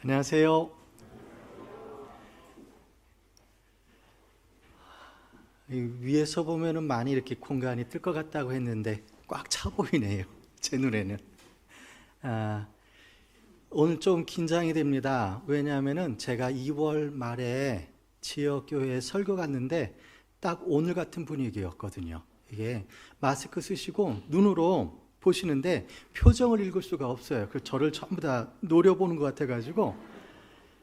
안녕하세요. 위에서 보면은 많이 이렇게 공간이 뜰 것 같다고 했는데 꽉 차 보이네요. 제 눈에는. 아, 오늘 좀 긴장이 됩니다. 왜냐하면은 제가 2월 말에 지역교회에 설교 갔는데 딱 오늘 같은 분위기였거든요. 이게 마스크 쓰시고 눈으로 보시는데 표정을 읽을 수가 없어요. 그래서 저를 전부 다 노려보는 것 같아가지고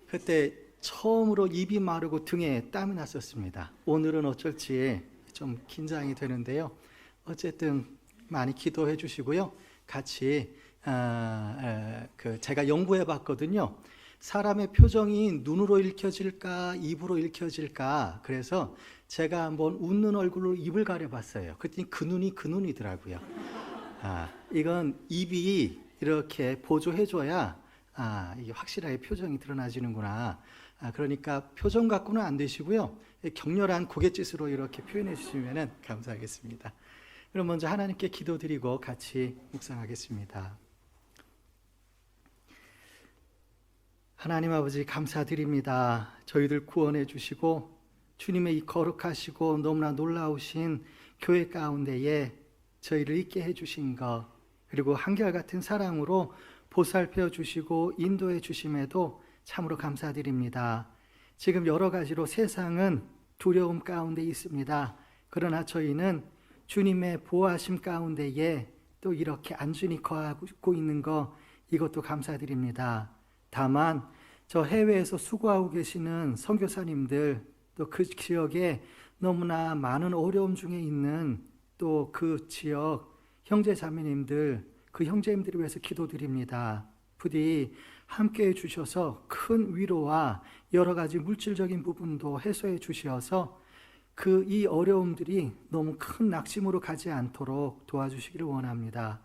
그때 처음으로 입이 마르고 등에 땀이 났었습니다. 오늘은 어쩔지 좀 긴장이 되는데요. 어쨌든 많이 기도해 주시고요. 같이 제가 연구해 봤거든요. 사람의 표정이 눈으로 읽혀질까 입으로 읽혀질까. 그래서 제가 한번 웃는 얼굴로 입을 가려 봤어요. 그랬더니 그 눈이 그 눈이더라고요. 이건 입이 이렇게 보조해 줘야 이게 확실하게 표정이 드러나지는구나. 그러니까 표정 갖고는 안 되시고요. 격렬한 고갯짓으로 이렇게 표현해 주시면 감사하겠습니다. 그럼 먼저 하나님께 기도드리고 같이 묵상하겠습니다. 하나님 아버지 감사드립니다. 저희들 구원해 주시고 주님의 이 거룩하시고 너무나 놀라우신 교회 가운데에 저희를 있게 해 주신 것, 그리고 한결같은 사랑으로 보살펴 주시고 인도해 주심에도 참으로 감사드립니다. 지금 여러 가지로 세상은 두려움 가운데 있습니다. 그러나 저희는 주님의 보호하심 가운데에 또 이렇게 안전히 거하고 있는 것, 이것도 감사드립니다. 다만 저 해외에서 수고하고 계시는 선교사님들, 또 그 지역에 너무나 많은 어려움 중에 있는 또 그 지역 형제 자매님들, 그 형제님들을 위해서 기도드립니다. 부디 함께해 주셔서 큰 위로와 여러 가지 물질적인 부분도 해소해 주셔서 이 어려움들이 너무 큰 낙심으로 가지 않도록 도와주시기를 원합니다.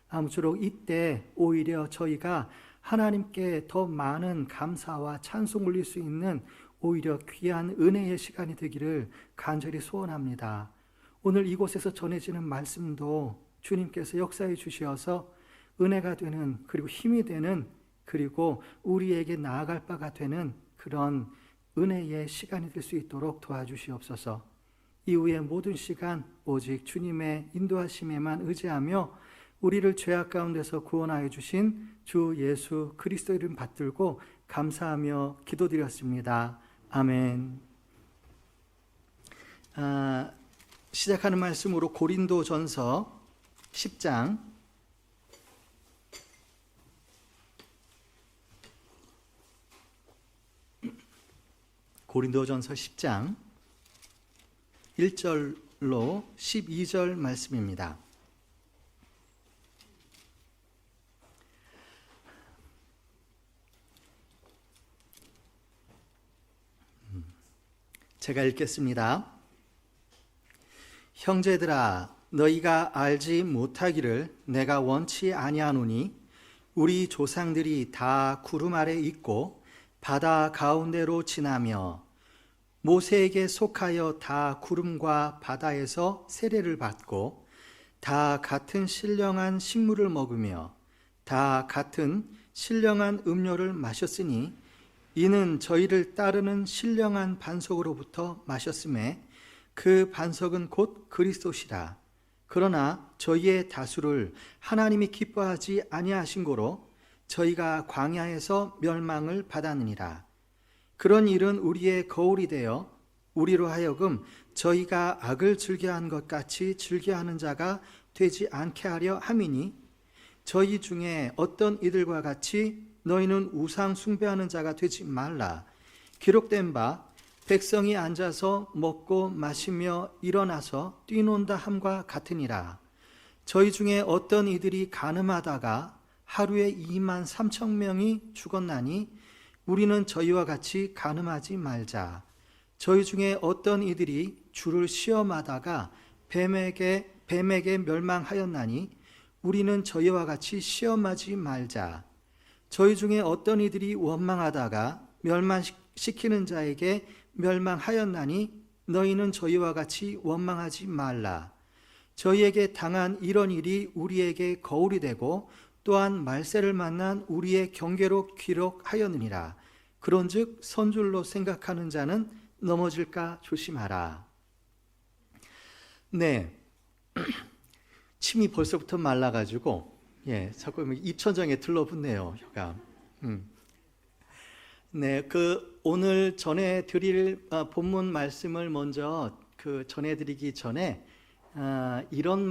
아무쪼록 이때 오히려 저희가 하나님께 더 많은 감사와 찬송 올릴 수 있는 오히려 귀한 은혜의 시간이 되기를 간절히 소원합니다. 오늘 이곳에서 전해지는 말씀도 주님께서 역사해 주셔서 은혜가 되는, 그리고 힘이 되는, 그리고 우리에게 나아갈 바가 되는 그런 은혜의 시간이 될 수 있도록 도와주시옵소서. 이후의 모든 시간 오직 주님의 인도하심에만 의지하며 우리를 죄악 가운데서 구원하여 주신 주 예수 그리스도 이름 받들고 감사하며 기도드렸습니다. 아멘. 시작하는 말씀으로 고린도전서 10장 고린도전서 10장 1절로 12절 말씀입니다. 제가 읽겠습니다. 형제들아, 너희가 알지 못하기를 내가 원치 아니하노니 우리 조상들이 다 구름 아래 있고 바다 가운데로 지나며 모세에게 속하여 다 구름과 바다에서 세례를 받고 다 같은 신령한 식물을 먹으며 다 같은 신령한 음료를 마셨으니 이는 저희를 따르는 신령한 반석으로부터 마셨음에 그 반석은 곧 그리스도시라. 그러나 저희의 다수를 하나님이 기뻐하지 아니하신 고로 저희가 광야에서 멸망을 받았느니라. 그런 일은 우리의 거울이 되어 우리로 하여금 저희가 악을 즐겨한 것 같이 즐겨하는 자가 되지 않게 하려 함이니 저희 중에 어떤 이들과 같이 너희는 우상 숭배하는 자가 되지 말라. 기록된 바 백성이 앉아서 먹고 마시며 일어나서 뛰논다 함과 같으니라. 저희 중에 어떤 이들이 간음하다가 하루에 2만 3천 명이 죽었나니 우리는 저희와 같이 간음하지 말자. 저희 중에 어떤 이들이 주를 시험하다가 뱀에게 멸망하였나니 우리는 저희와 같이 시험하지 말자. 저희 중에 어떤 이들이 원망하다가 멸망시키는 자에게 멸망하였나니 너희는 저희와 같이 원망하지 말라. 저희에게 당한 이런 일이 우리에게 거울이 되고 또한 말세를 만난 우리의 경계로 기록하였느니라. 그런즉 선줄로 생각하는 자는 넘어질까 조심하라. 네, 침이 벌써부터 말라가지고 자꾸 입천장에 들러붙네요, 혀가. 네, 오늘 전해드릴 본문 말씀을 먼저 전해드리기 전에 이런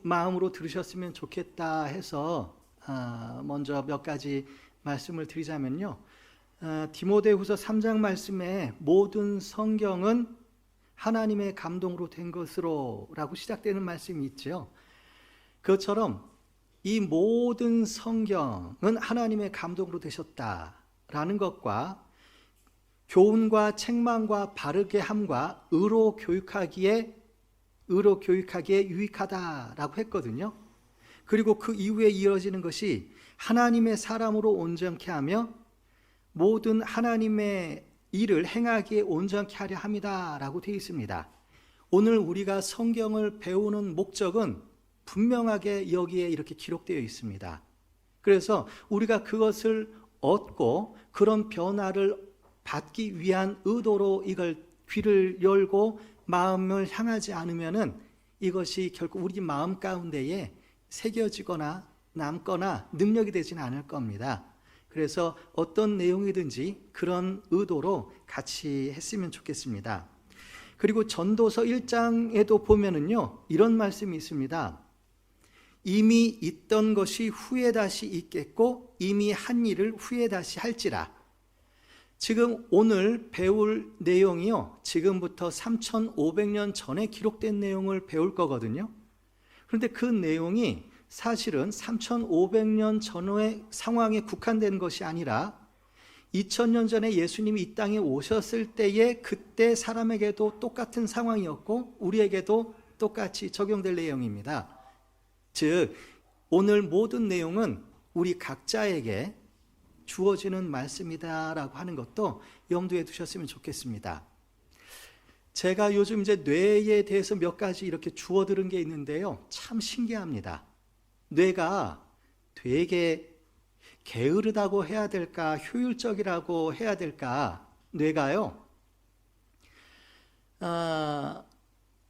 마음으로 들으셨으면 좋겠다 해서 먼저 몇 가지 말씀을 드리자면요. 디모데후서 3장 말씀에 모든 성경은 하나님의 감동으로 된 것으로 라고 시작되는 말씀이 있죠. 그것처럼 이 모든 성경은 하나님의 감동으로 되셨다라는 것과 교훈과 책망과 바르게 함과 의로 교육하기에 유익하다라고 했거든요. 그리고 그 이후에 이어지는 것이 하나님의 사람으로 온전케 하며 모든 하나님의 일을 행하기에 온전케 하려 함이다라고 되어 있습니다. 오늘 우리가 성경을 배우는 목적은 분명하게 여기에 이렇게 기록되어 있습니다. 그래서 우리가 그것을 얻고 그런 변화를 받기 위한 의도로 이걸 귀를 열고 마음을 향하지 않으면은 이것이 결국 우리 마음 가운데에 새겨지거나 남거나 능력이 되지는 않을 겁니다. 그래서 어떤 내용이든지 그런 의도로 같이 했으면 좋겠습니다. 그리고 전도서 1장에도 보면은요, 이런 말씀이 있습니다. 이미 있던 것이 후에 다시 있겠고 이미 한 일을 후에 다시 할지라. 지금 오늘 배울 내용이요, 지금부터 3,500년 전에 기록된 내용을 배울 거거든요. 그런데 그 내용이 사실은 3,500년 전의 상황에 국한된 것이 아니라 2000년 전에 예수님이 이 땅에 오셨을 때에 그때 사람에게도 똑같은 상황이었고 우리에게도 똑같이 적용될 내용입니다. 즉 오늘 모든 내용은 우리 각자에게 주어지는 말씀이다라고 하는 것도 염두에 두셨으면 좋겠습니다. 제가 요즘 이제 뇌에 대해서 몇 가지 이렇게 주워 들은 게 있는데요, 참 신기합니다. 뇌가 되게 게으르다고 해야 될까, 효율적이라고 해야 될까, 뇌가요,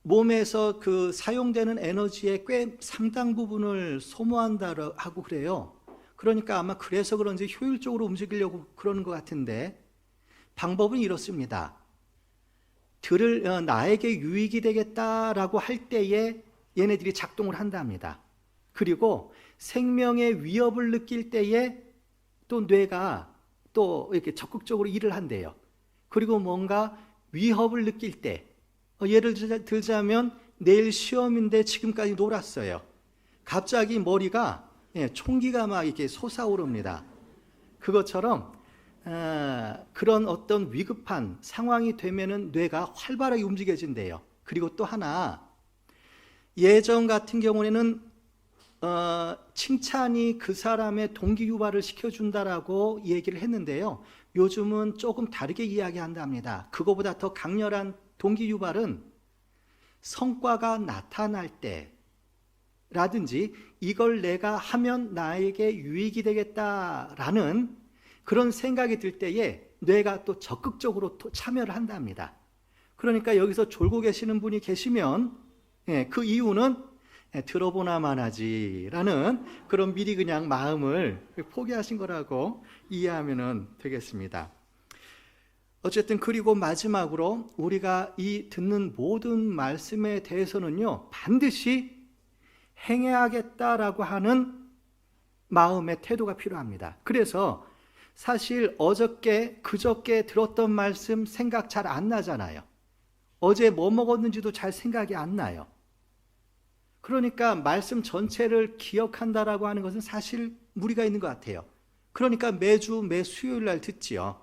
몸에서 사용되는 에너지의 꽤 상당 부분을 소모한다고 하고 그래요. 그러니까 아마 그래서 그런지 효율적으로 움직이려고 그러는 것 같은데, 방법은 이렇습니다. 나에게 유익이 되겠다라고 할 때에 얘네들이 작동을 한답니다. 그리고 생명의 위협을 느낄 때에 또 뇌가 또 이렇게 적극적으로 일을 한대요. 그리고 뭔가 위협을 느낄 때, 예를 들자면 내일 시험인데 지금까지 놀았어요. 갑자기 머리가 총기가 막 이렇게 솟아오릅니다. 그것처럼 그런 어떤 위급한 상황이 되면은 뇌가 활발하게 움직여진대요. 그리고 또 하나, 예전 같은 경우에는 칭찬이 그 사람의 동기유발을 시켜준다라고 얘기를 했는데요, 요즘은 조금 다르게 이야기한답니다. 그거보다 더 강렬한 동기유발은 성과가 나타날 때라든지 이걸 내가 하면 나에게 유익이 되겠다라는 그런 생각이 들 때에 뇌가 또 적극적으로 참여를 한답니다. 그러니까 여기서 졸고 계시는 분이 계시면 그 이유는 들어보나만 하지라는 그런 미리 그냥 마음을 포기하신 거라고 이해하면 되겠습니다. 어쨌든 그리고 마지막으로 우리가 이 듣는 모든 말씀에 대해서는요, 반드시 행해야겠다라고 하는 마음의 태도가 필요합니다. 그래서 사실 그저께 들었던 말씀 생각 잘 안 나잖아요. 어제 뭐 먹었는지도 잘 생각이 안 나요. 그러니까 말씀 전체를 기억한다라고 하는 것은 사실 무리가 있는 것 같아요. 그러니까 매 수요일 날 듣지요.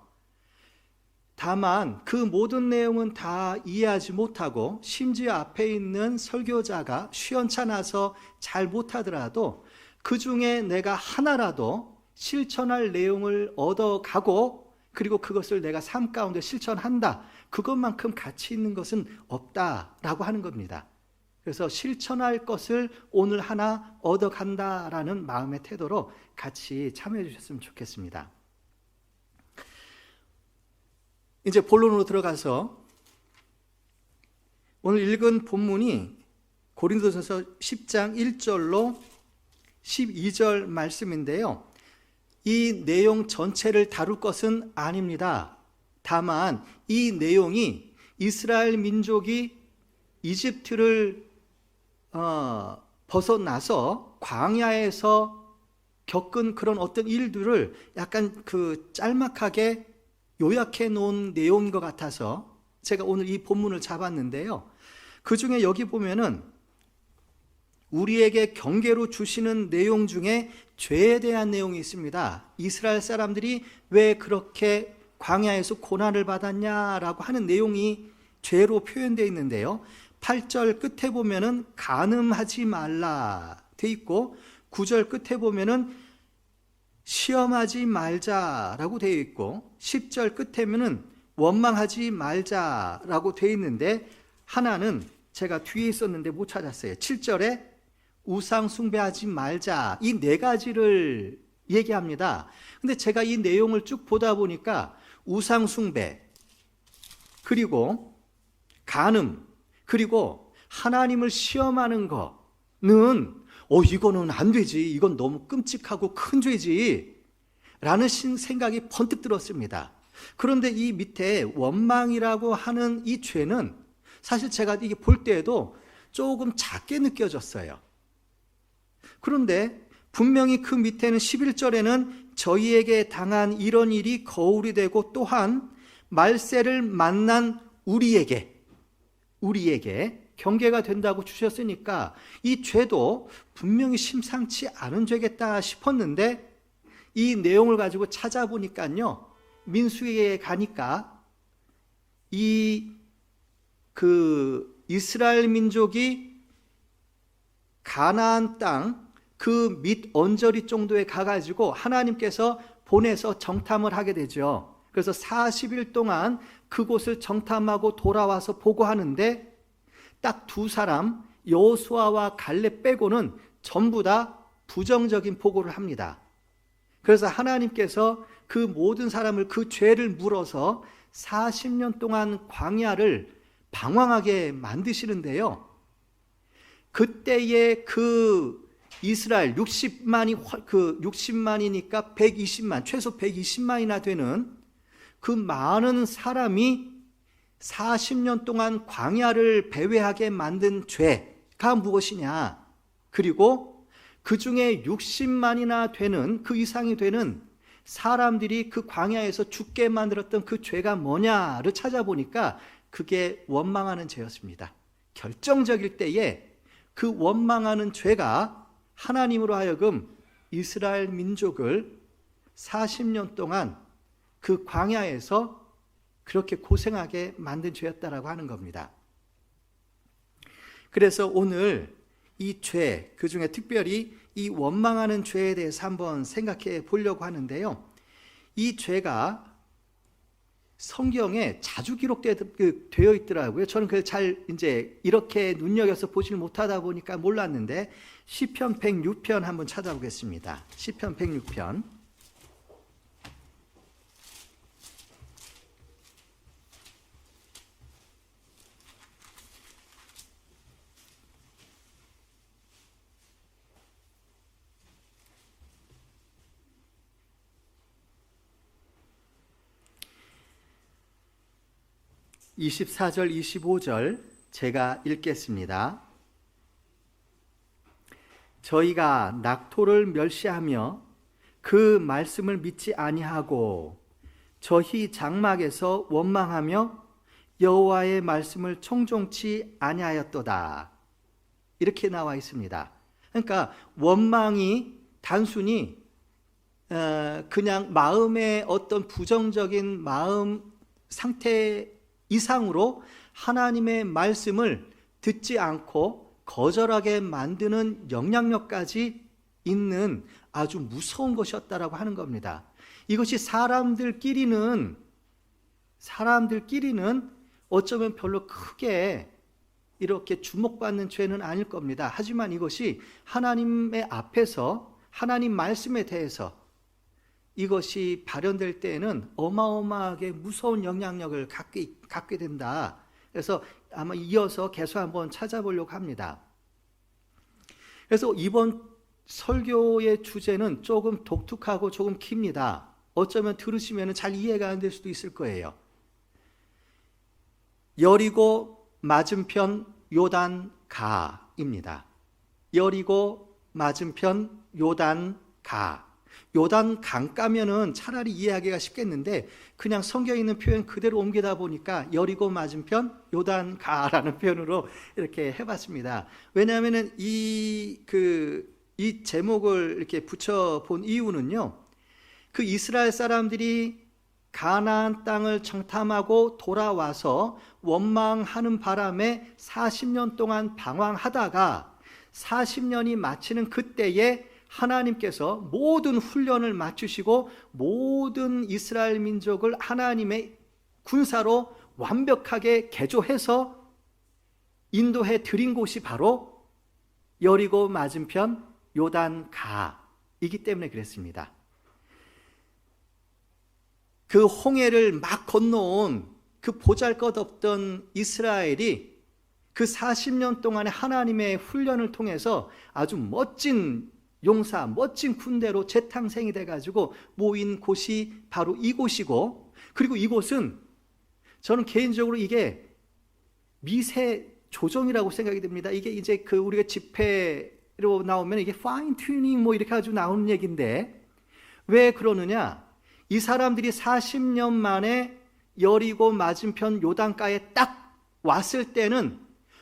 다만 그 모든 내용은 다 이해하지 못하고 심지어 앞에 있는 설교자가 시원찮아서 잘 못하더라도 그 중에 내가 하나라도 실천할 내용을 얻어가고 그리고 그것을 내가 삶 가운데 실천한다, 그것만큼 가치 있는 것은 없다라고 하는 겁니다. 그래서 실천할 것을 오늘 하나 얻어간다라는 마음의 태도로 같이 참여해 주셨으면 좋겠습니다. 이제 본론으로 들어가서 오늘 읽은 본문이 고린도전서 10장 1절로 12절 말씀인데요. 이 내용 전체를 다룰 것은 아닙니다. 다만 이 내용이 이스라엘 민족이 이집트를 벗어나서 광야에서 겪은 그런 어떤 일들을 약간 짤막하게 요약해 놓은 내용인 것 같아서 제가 오늘 이 본문을 잡았는데요. 그 중에 여기 보면은 우리에게 경계로 주시는 내용 중에 죄에 대한 내용이 있습니다. 이스라엘 사람들이 왜 그렇게 광야에서 고난을 받았냐라고 하는 내용이 죄로 표현되어 있는데요. 8절 끝에 보면은 간음하지 말라 돼 있고 9절 끝에 보면은 시험하지 말자라고 되어 있고 10절 끝에는 원망하지 말자라고 되어 있는데 하나는 제가 뒤에 있었는데 못 찾았어요. 7절에 우상 숭배하지 말자, 이 네 가지를 얘기합니다. 근데 제가 이 내용을 쭉 보다 보니까 우상 숭배, 그리고 간음, 그리고 하나님을 시험하는 거는 이거는 안 되지, 이건 너무 끔찍하고 큰 죄지 라는 생각이 번뜩 들었습니다. 그런데 이 밑에 원망이라고 하는 이 죄는 사실 제가 이게 볼 때에도 조금 작게 느껴졌어요. 그런데 분명히 그 밑에는 11절에는 저희에게 당한 이런 일이 거울이 되고 또한 말세를 만난 우리에게 경계가 된다고 주셨으니까 이 죄도 분명히 심상치 않은 죄겠다 싶었는데 이 내용을 가지고 찾아보니까요, 민수기에 가니까 이스라엘 민족이 가나안 땅 그 밑 언저리 정도에 가가지고 하나님께서 보내서 정탐을 하게 되죠. 그래서 40일 동안 그곳을 정탐하고 돌아와서 보고하는데 딱 두 사람, 여호수아와 갈렙 빼고는 전부 다 부정적인 보고를 합니다. 그래서 하나님께서 그 모든 사람을 그 죄를 물어서 40년 동안 광야를 방황하게 만드시는데요. 그때의 이스라엘 60만이니까 120만, 최소 120만이나 되는 그 많은 사람이 40년 동안 광야를 배회하게 만든 죄가 무엇이냐? 그리고 그 중에 60만이나 되는, 그 이상이 되는 사람들이 그 광야에서 죽게 만들었던 그 죄가 뭐냐를 찾아보니까 그게 원망하는 죄였습니다. 결정적일 때에 그 원망하는 죄가 하나님으로 하여금 이스라엘 민족을 40년 동안 그 광야에서 그렇게 고생하게 만든 죄였다라고 하는 겁니다. 그래서 오늘 이 죄, 그 중에 특별히 이 원망하는 죄에 대해서 한번 생각해 보려고 하는데요. 이 죄가 성경에 자주 기록되어 있더라고요. 저는 그걸 잘 이제 이렇게 눈여겨서 보지를 못하다 보니까 몰랐는데 시편 106편 한번 찾아보겠습니다. 시편 106편. (24절) (25절) 제가 읽겠습니다. 저희가 낙토를 멸시하며 그 말씀을 믿지 아니하고 저희 장막에서 원망하며 여호와의 말씀을 청종치 아니하였도다. 이렇게 나와 있습니다. 그러니까 원망이 단순히 그냥 마음의 어떤 부정적인 마음 상태 이상으로 하나님의 말씀을 듣지 않고 거절하게 만드는 영향력까지 있는 아주 무서운 것이었다라고 하는 겁니다. 이것이 사람들끼리는 어쩌면 별로 크게 이렇게 주목받는 죄는 아닐 겁니다. 하지만 이것이 하나님의 앞에서 하나님 말씀에 대해서 이것이 발현될 때에는 어마어마하게 무서운 영향력을 갖게 된다. 그래서 아마 이어서 계속 한번 찾아보려고 합니다. 그래서 이번 설교의 주제는 조금 독특하고 조금 깁니다. 어쩌면 들으시면 잘 이해가 안 될 수도 있을 거예요. 여리고 맞은편 요단가입니다. 여리고 맞은편 요단가. 요단 강가면은 차라리 이해하기가 쉽겠는데 그냥 성경에 있는 표현 그대로 옮기다 보니까 여리고 맞은편 요단가라는 표현으로 이렇게 해봤습니다. 왜냐하면은 이 제목을 이렇게 붙여본 이유는요, 그 이스라엘 사람들이 가나안 땅을 정탐하고 돌아와서 원망하는 바람에 40년 동안 방황하다가 40년이 마치는 그때에 하나님께서 모든 훈련을 맞추시고 모든 이스라엘 민족을 하나님의 군사로 완벽하게 개조해서 인도해 드린 곳이 바로 여리고 맞은편 요단가이기 때문에 그랬습니다. 그 홍해를 막 건너온 그 보잘것없던 이스라엘이 그 40년 동안의 하나님의 훈련을 통해서 아주 멋진 용사, 멋진 군대로 재탄생이 돼가지고 모인 곳이 바로 이곳이고, 그리고 이곳은 저는 개인적으로 이게 미세 조정이라고 생각이 됩니다. 이게 이제 우리가 집회로 나오면 이게 파인 튜닝 뭐 이렇게 가지고 나오는 얘기인데, 왜 그러느냐? 이 사람들이 40년 만에 여리고 맞은편 요단가에 딱 왔을 때는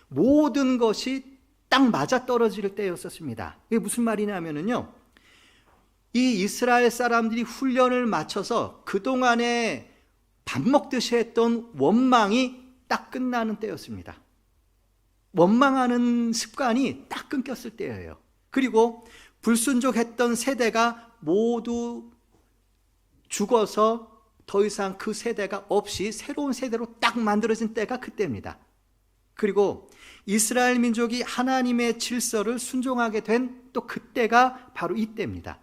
모든 것이 딱 맞아떨어질 때였었습니다. 이게 무슨 말이냐면요, 이 이스라엘 사람들이 훈련을 마쳐서 그동안에 밥 먹듯이 했던 원망이 딱 끝나는 때였습니다. 원망하는 습관이 딱 끊겼을 때예요. 그리고 불순종했던 세대가 모두 죽어서 더 이상 그 세대가 없이 새로운 세대로 딱 만들어진 때가 그때입니다. 그리고 이스라엘 민족이 하나님의 질서를 순종하게 된 또 그때가 바로 이때입니다.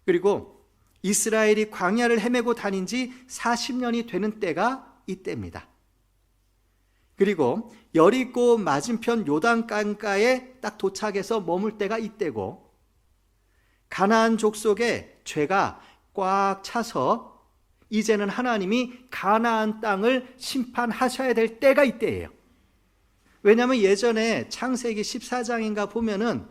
그리고 이스라엘이 광야를 헤매고 다닌 지 40년이 되는 때가 이때입니다. 그리고 여리고 맞은편 요단강가에 딱 도착해서 머물 때가 이때고, 가나안 족속의 죄가 꽉 차서 이제는 하나님이 가나안 땅을 심판하셔야 될 때가 이때예요. 왜냐하면 예전에 창세기 14장인가 보면은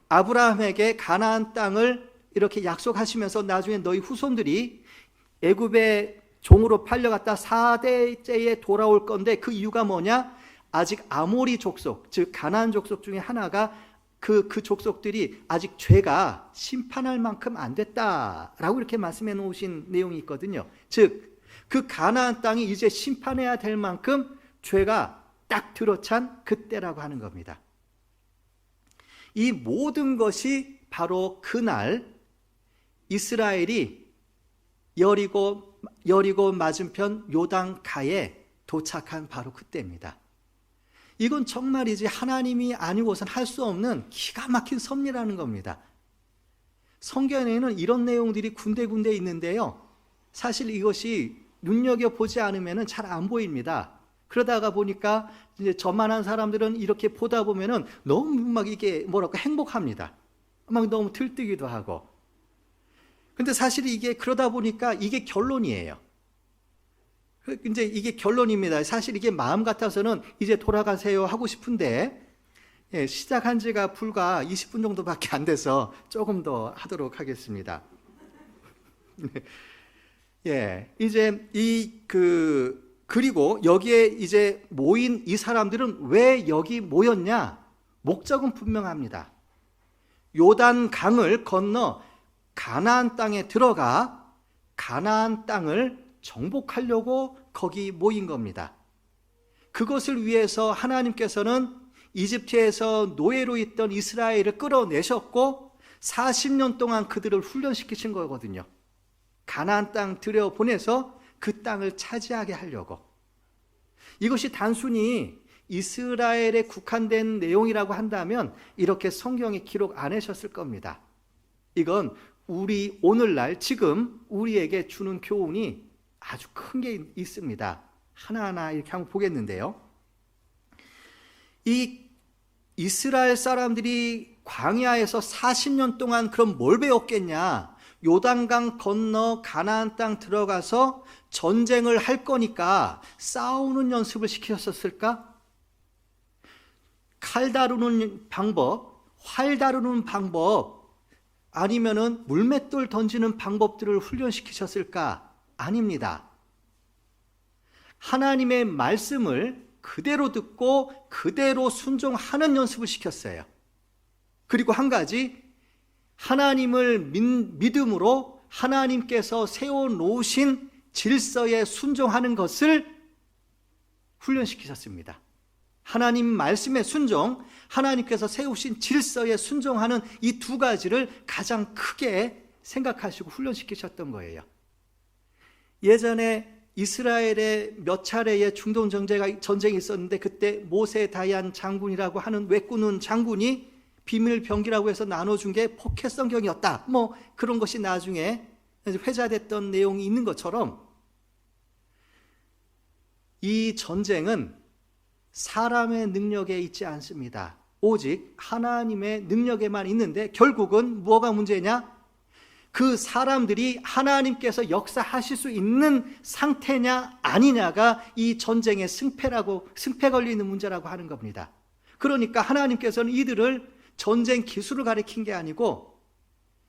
아브라함에게 가나안 땅을 이렇게 약속하시면서 나중에 너희 후손들이 애굽의 종으로 팔려갔다 4대째에 돌아올 건데, 그 이유가 뭐냐? 아직 아모리 족속, 즉 가나안 족속 중에 하나가 그 족속들이 아직 죄가 심판할 만큼 안 됐다라고 이렇게 말씀해 놓으신 내용이 있거든요. 즉 그 가나안 땅이 이제 심판해야 될 만큼 죄가 딱 들어찬 그때라고 하는 겁니다. 이 모든 것이 바로 그날 이스라엘이 여리고 맞은편 요단가에 도착한 바로 그때입니다. 이건 정말이지 하나님이 아니고선 할 수 없는 기가 막힌 섭리라는 겁니다. 성경에는 이런 내용들이 군데군데 있는데요, 사실 이것이 눈여겨보지 않으면 잘 안 보입니다. 그러다가 보니까 이제 저만한 사람들은 이렇게 보다 보면은 너무 막 이게 행복합니다. 막 너무 들뜨기도 하고. 근데 사실 이게 그러다 보니까 이게 결론이에요. 이제 이게 결론입니다. 사실 이게 마음 같아서는 이제 돌아가세요 하고 싶은데, 시작한 지가 불과 20분 정도밖에 안 돼서 조금 더 하도록 하겠습니다. 이제 그리고 여기에 이제 모인 이 사람들은 왜 여기 모였냐? 목적은 분명합니다. 요단 강을 건너 가나안 땅에 들어가 가나안 땅을 정복하려고 거기 모인 겁니다. 그것을 위해서 하나님께서는 이집트에서 노예로 있던 이스라엘을 끌어내셨고 40년 동안 그들을 훈련시키신 거거든요. 가나안 땅 들여보내서 그 땅을 차지하게 하려고. 이것이 단순히 이스라엘에 국한된 내용이라고 한다면 이렇게 성경에 기록 안 하셨을 겁니다. 이건 우리 오늘날 지금 우리에게 주는 교훈이 아주 큰 게 있습니다. 하나하나 이렇게 한번 보겠는데요. 이 이스라엘 사람들이 광야에서 40년 동안 그럼 뭘 배웠겠냐? 요단강 건너 가나안 땅 들어가서 전쟁을 할 거니까 싸우는 연습을 시키셨을까? 칼 다루는 방법, 활 다루는 방법, 아니면은 물맷돌 던지는 방법들을 훈련시키셨을까? 아닙니다. 하나님의 말씀을 그대로 듣고 그대로 순종하는 연습을 시켰어요. 그리고 한 가지, 하나님을 믿음으로 하나님께서 세워놓으신 질서에 순종하는 것을 훈련시키셨습니다. 하나님 말씀의 순종, 하나님께서 세우신 질서에 순종하는 이 두 가지를 가장 크게 생각하시고 훈련시키셨던 거예요. 예전에 이스라엘에 몇 차례의 중동 전쟁이 있었는데 그때 모세 다얀 장군이라고 하는 외꾸는 장군이 비밀 병기라고 해서 나눠준 게 포켓 성경이었다. 뭐 그런 것이 나중에 회자됐던 내용이 있는 것처럼 이 전쟁은 사람의 능력에 있지 않습니다. 오직 하나님의 능력에만 있는데 결국은 뭐가 문제냐? 그 사람들이 하나님께서 역사하실 수 있는 상태냐 아니냐가 이 전쟁의 승패 걸리는 문제라고 하는 겁니다. 그러니까 하나님께서는 이들을 전쟁 기술을 가르친 게 아니고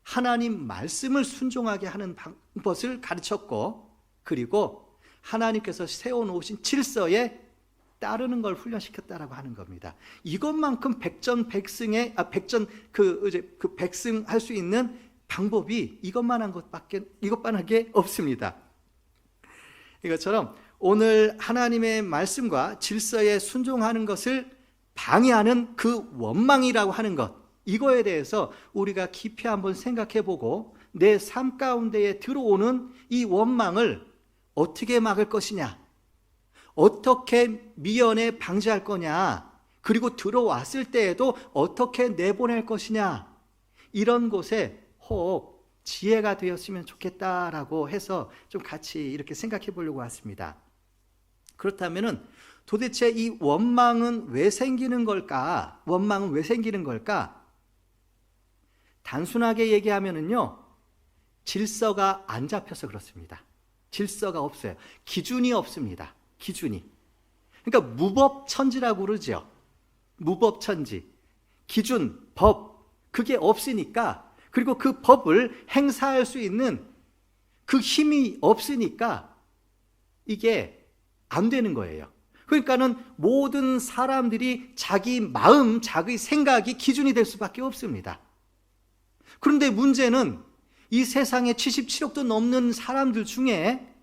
하나님 말씀을 순종하게 하는 것을 가르쳤고, 그리고 하나님께서 세워놓으신 질서에 따르는 걸 훈련시켰다라고 하는 겁니다. 이것만큼 백전백승할 수 있는 방법이 이것만하게 없습니다. 이것처럼 오늘 하나님의 말씀과 질서에 순종하는 것을 방해하는 그 원망이라고 하는 것, 이거에 대해서 우리가 깊이 한번 생각해 보고 내 삶 가운데에 들어오는 이 원망을 어떻게 막을 것이냐, 어떻게 미연에 방지할 거냐, 그리고 들어왔을 때에도 어떻게 내보낼 것이냐, 이런 곳에 혹 지혜가 되었으면 좋겠다라고 해서 좀 같이 이렇게 생각해 보려고 왔습니다. 그렇다면은 도대체 이 원망은 왜 생기는 걸까? 원망은 왜 생기는 걸까? 단순하게 얘기하면은요, 질서가 안 잡혀서 그렇습니다. 질서가 없어요. 기준이 없습니다. 기준이. 그러니까 무법천지라고 그러죠. 무법천지. 기준, 법, 그게 없으니까, 그리고 그 법을 행사할 수 있는 그 힘이 없으니까 이게 안 되는 거예요. 그러니까는 모든 사람들이 자기 마음, 자기 생각이 기준이 될 수밖에 없습니다. 그런데 문제는 이 세상에 77억도 넘는 사람들 중에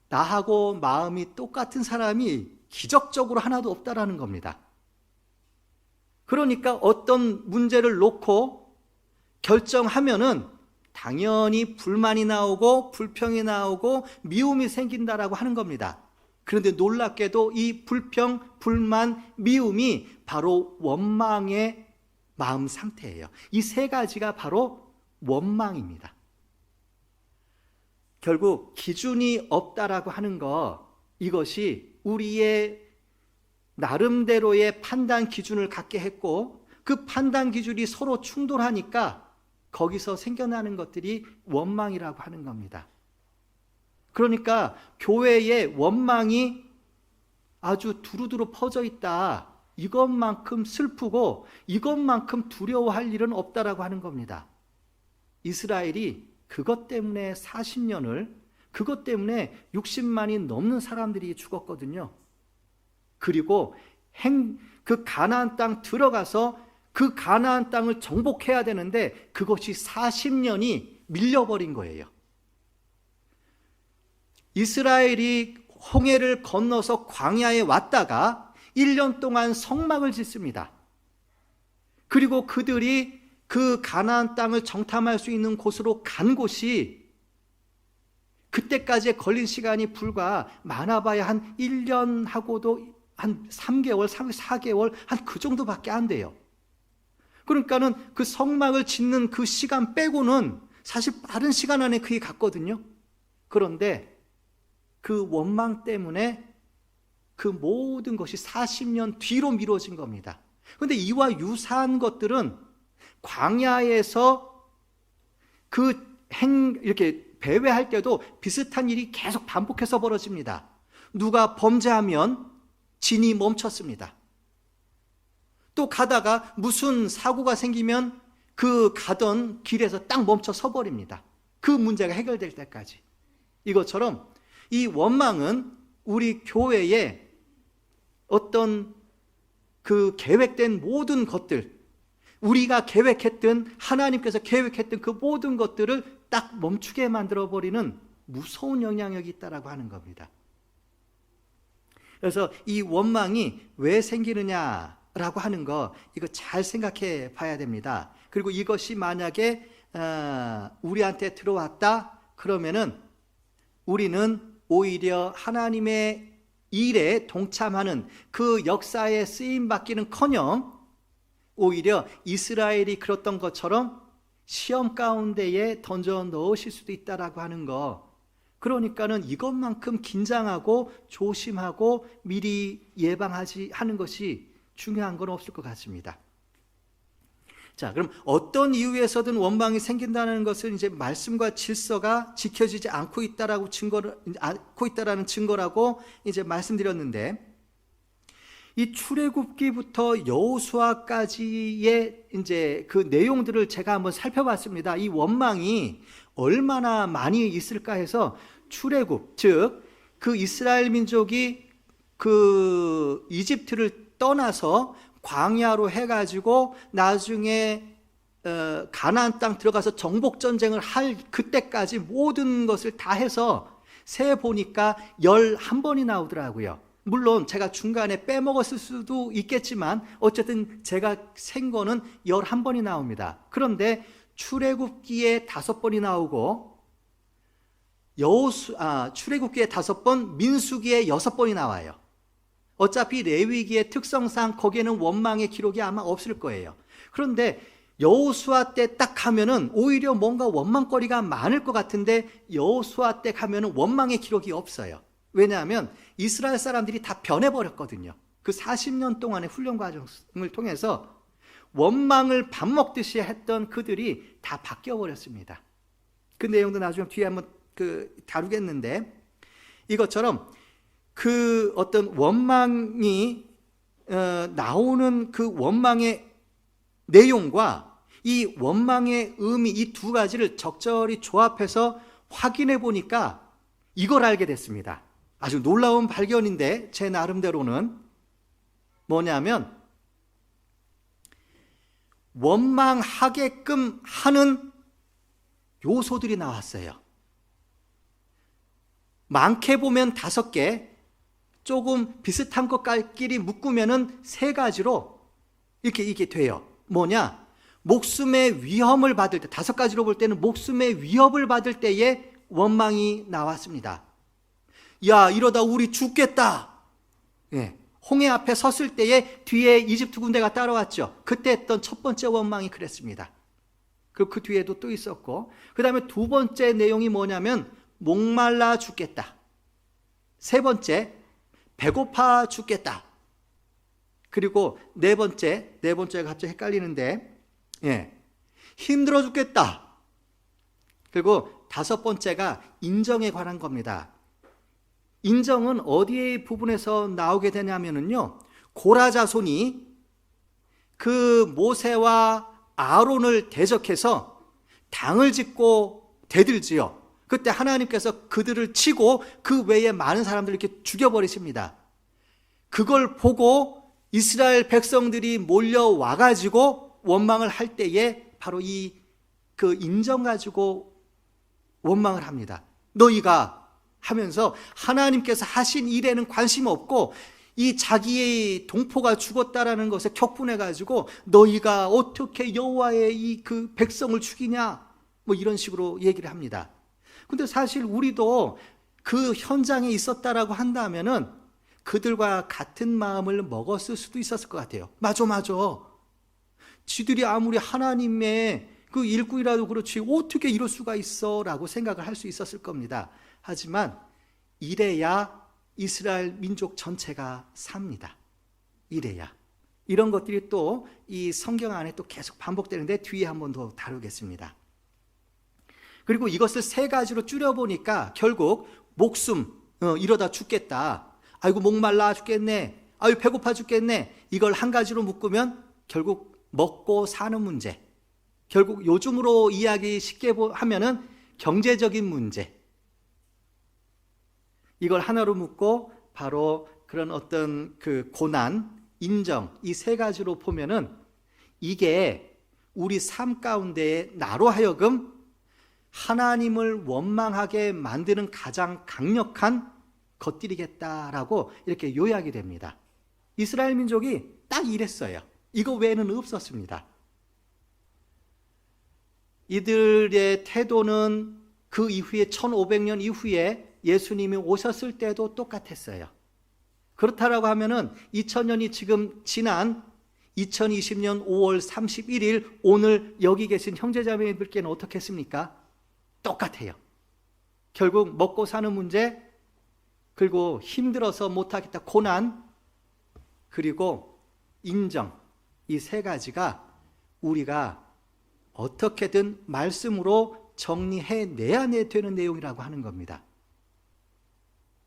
나하고 마음이 똑같은 사람이 기적적으로 하나도 없다라는 겁니다. 그러니까 어떤 문제를 놓고 결정하면은 당연히 불만이 나오고 불평이 나오고 미움이 생긴다라고 하는 겁니다. 그런데 놀랍게도 이 불평, 불만, 미움이 바로 원망의 마음 상태예요. 이 세 가지가 바로 원망입니다. 결국 기준이 없다라고 하는 것, 이것이 우리의 나름대로의 판단 기준을 갖게 했고, 그 판단 기준이 서로 충돌하니까 거기서 생겨나는 것들이 원망이라고 하는 겁니다. 그러니까 교회에 원망이 아주 두루두루 퍼져 있다, 이것만큼 슬프고 이것만큼 두려워할 일은 없다라고 하는 겁니다. 이스라엘이 그것 때문에 40년을, 그것 때문에 60만이 넘는 사람들이 죽었거든요. 그리고 그 가나안 땅 들어가서 그 가나안 땅을 정복해야 되는데 그것이 40년이 밀려버린 거예요. 이스라엘이 홍해를 건너서 광야에 왔다가 1년 동안 성막을 짓습니다. 그리고 그들이 그 가나안 땅을 정탐할 수 있는 곳으로 간 곳이 그때까지의 걸린 시간이 불과 많아봐야 한 1년하고도 한 3개월, 4개월 한 그 정도밖에 안 돼요. 그러니까는 그 성막을 짓는 그 시간 빼고는 사실 빠른 시간 안에 그게 갔거든요. 그런데 그 원망 때문에 그 모든 것이 40년 뒤로 미뤄진 겁니다. 그런데 이와 유사한 것들은 광야에서 이렇게 배회할 때도 비슷한 일이 계속 반복해서 벌어집니다. 누가 범죄하면 진이 멈췄습니다. 또 가다가 무슨 사고가 생기면 그 가던 길에서 딱 멈춰 서버립니다. 그 문제가 해결될 때까지. 이것처럼 이 원망은 우리 교회의 어떤 그 계획된 모든 것들, 우리가 계획했던, 하나님께서 계획했던 그 모든 것들을 딱 멈추게 만들어버리는 무서운 영향력이 있다라고 하는 겁니다. 그래서 이 원망이 왜 생기느냐라고 하는 거, 이거 잘 생각해 봐야 됩니다. 그리고 이것이 만약에 우리한테 들어왔다 그러면은 우리는 오히려 하나님의 일에 동참하는 그 역사에 쓰임받기는커녕 오히려 이스라엘이 그랬던 것처럼 시험 가운데에 던져 넣으실 수도 있다라고 하는 거. 그러니까는 이것만큼 긴장하고 조심하고 미리 예방하지 하는 것이 중요한 건 없을 것 같습니다. 자, 그럼 어떤 이유에서든 원망이 생긴다는 것은 이제 말씀과 질서가 지켜지지 않고 있다라는 증거라고 이제 말씀드렸는데, 이 출애굽기부터 여호수아까지의 이제 그 내용들을 제가 한번 살펴봤습니다. 이 원망이 얼마나 많이 있을까 해서 출애굽, 즉 그 이스라엘 민족이 그 이집트를 떠나서 광야로 해가지고 나중에 가나안 땅 들어가서 정복 전쟁을 할 그때까지 모든 것을 다 해서 세 보니까 11번이 나오더라고요. 물론 제가 중간에 빼먹었을 수도 있겠지만 어쨌든 제가 센 거는 11번이 나옵니다. 그런데 출애굽기에 5번이 나오고 출애굽기에 5번, 민수기에 6번이 나와요. 어차피 레위기의 특성상 거기에는 원망의 기록이 아마 없을 거예요. 그런데 여호수아 때 딱 가면은 오히려 뭔가 원망거리가 많을 것 같은데 여호수아 때 가면은 원망의 기록이 없어요. 왜냐하면 이스라엘 사람들이 다 변해버렸거든요. 그 40년 동안의 훈련 과정을 통해서 원망을 밥 먹듯이 했던 그들이 다 바뀌어버렸습니다. 그 내용도 나중에 뒤에 한번 다루겠는데, 이것처럼 그 어떤 원망이 나오는 그 원망의 내용과 이 원망의 의미, 이 두 가지를 적절히 조합해서 확인해 보니까 이걸 알게 됐습니다. 아주 놀라운 발견인데 제 나름대로는 뭐냐면 원망하게끔 하는 요소들이 나왔어요. 많게 보면 5개, 조금 비슷한 것끼리 묶으면은 3가지로 이렇게 돼요. 뭐냐? 목숨의 위험을 받을 때, 5가지로 볼 때는 목숨의 위협을 받을 때에 원망이 나왔습니다. 야, 이러다 우리 죽겠다. 예. 홍해 앞에 섰을 때에 뒤에 이집트 군대가 따라왔죠. 그때 했던 첫 번째 원망이 그랬습니다. 그 뒤에도 또 있었고, 그 다음에 2번째 내용이 뭐냐면 목말라 죽겠다. 3번째, 배고파 죽겠다. 그리고 4번째가 갑자기 헷갈리는데, 힘들어 죽겠다. 그리고 5번째가 인정에 관한 겁니다. 인정은 어디의 부분에서 나오게 되냐면요, 고라 자손이 그 모세와 아론을 대적해서 당을 짓고 대들지요. 그때 하나님께서 그들을 치고 그 외에 많은 사람들을 이렇게 죽여버리십니다. 그걸 보고 이스라엘 백성들이 몰려와가지고 원망을 할 때에 바로 그 인정 가지고 원망을 합니다. 너희가 하면서 하나님께서 하신 일에는 관심 없고 이 자기의 동포가 죽었다라는 것에 격분해가지고 너희가 어떻게 여호와의 그 백성을 죽이냐, 뭐 이런 식으로 얘기를 합니다. 근데 사실 우리도 그 현장에 있었다라고 한다면은 그들과 같은 마음을 먹었을 수도 있었을 것 같아요. 맞아. 지들이 아무리 하나님의 그 일꾼이라도 그렇지 어떻게 이럴 수가 있어 라고 생각을 할 수 있었을 겁니다. 하지만 이래야 이스라엘 민족 전체가 삽니다. 이래야. 이런 것들이 또 이 성경 안에 또 계속 반복되는데 뒤에 한 번 더 다루겠습니다. 그리고 이것을 세 가지로 줄여보니까 결국 목숨, 이러다 죽겠다. 아이고 목말라 죽겠네. 아유 배고파 죽겠네. 이걸 한 가지로 묶으면 결국 먹고 사는 문제. 결국 요즘으로 이야기 쉽게 하면은 경제적인 문제. 이걸 하나로 묶고 바로 그런 어떤 그 고난, 인정, 이 세 가지로 보면은 이게 우리 삶 가운데에 나로 하여금 하나님을 원망하게 만드는 가장 강력한 것들이겠다라고 이렇게 요약이 됩니다. 이스라엘 민족이 딱 이랬어요. 이거 외에는 없었습니다. 이들의 태도는 그 이후에 1500년 이후에 예수님이 오셨을 때도 똑같았어요. 그렇다라고 하면은 2000년이 지금 지난 2020년 5월 31일 오늘 여기 계신 형제자매들께는 어떻겠습니까? 똑같아요. 결국 먹고 사는 문제, 그리고 힘들어서 못하겠다 고난, 그리고 인정, 이 세 가지가 우리가 어떻게든 말씀으로 정리해내야 되는 내용이라고 하는 겁니다.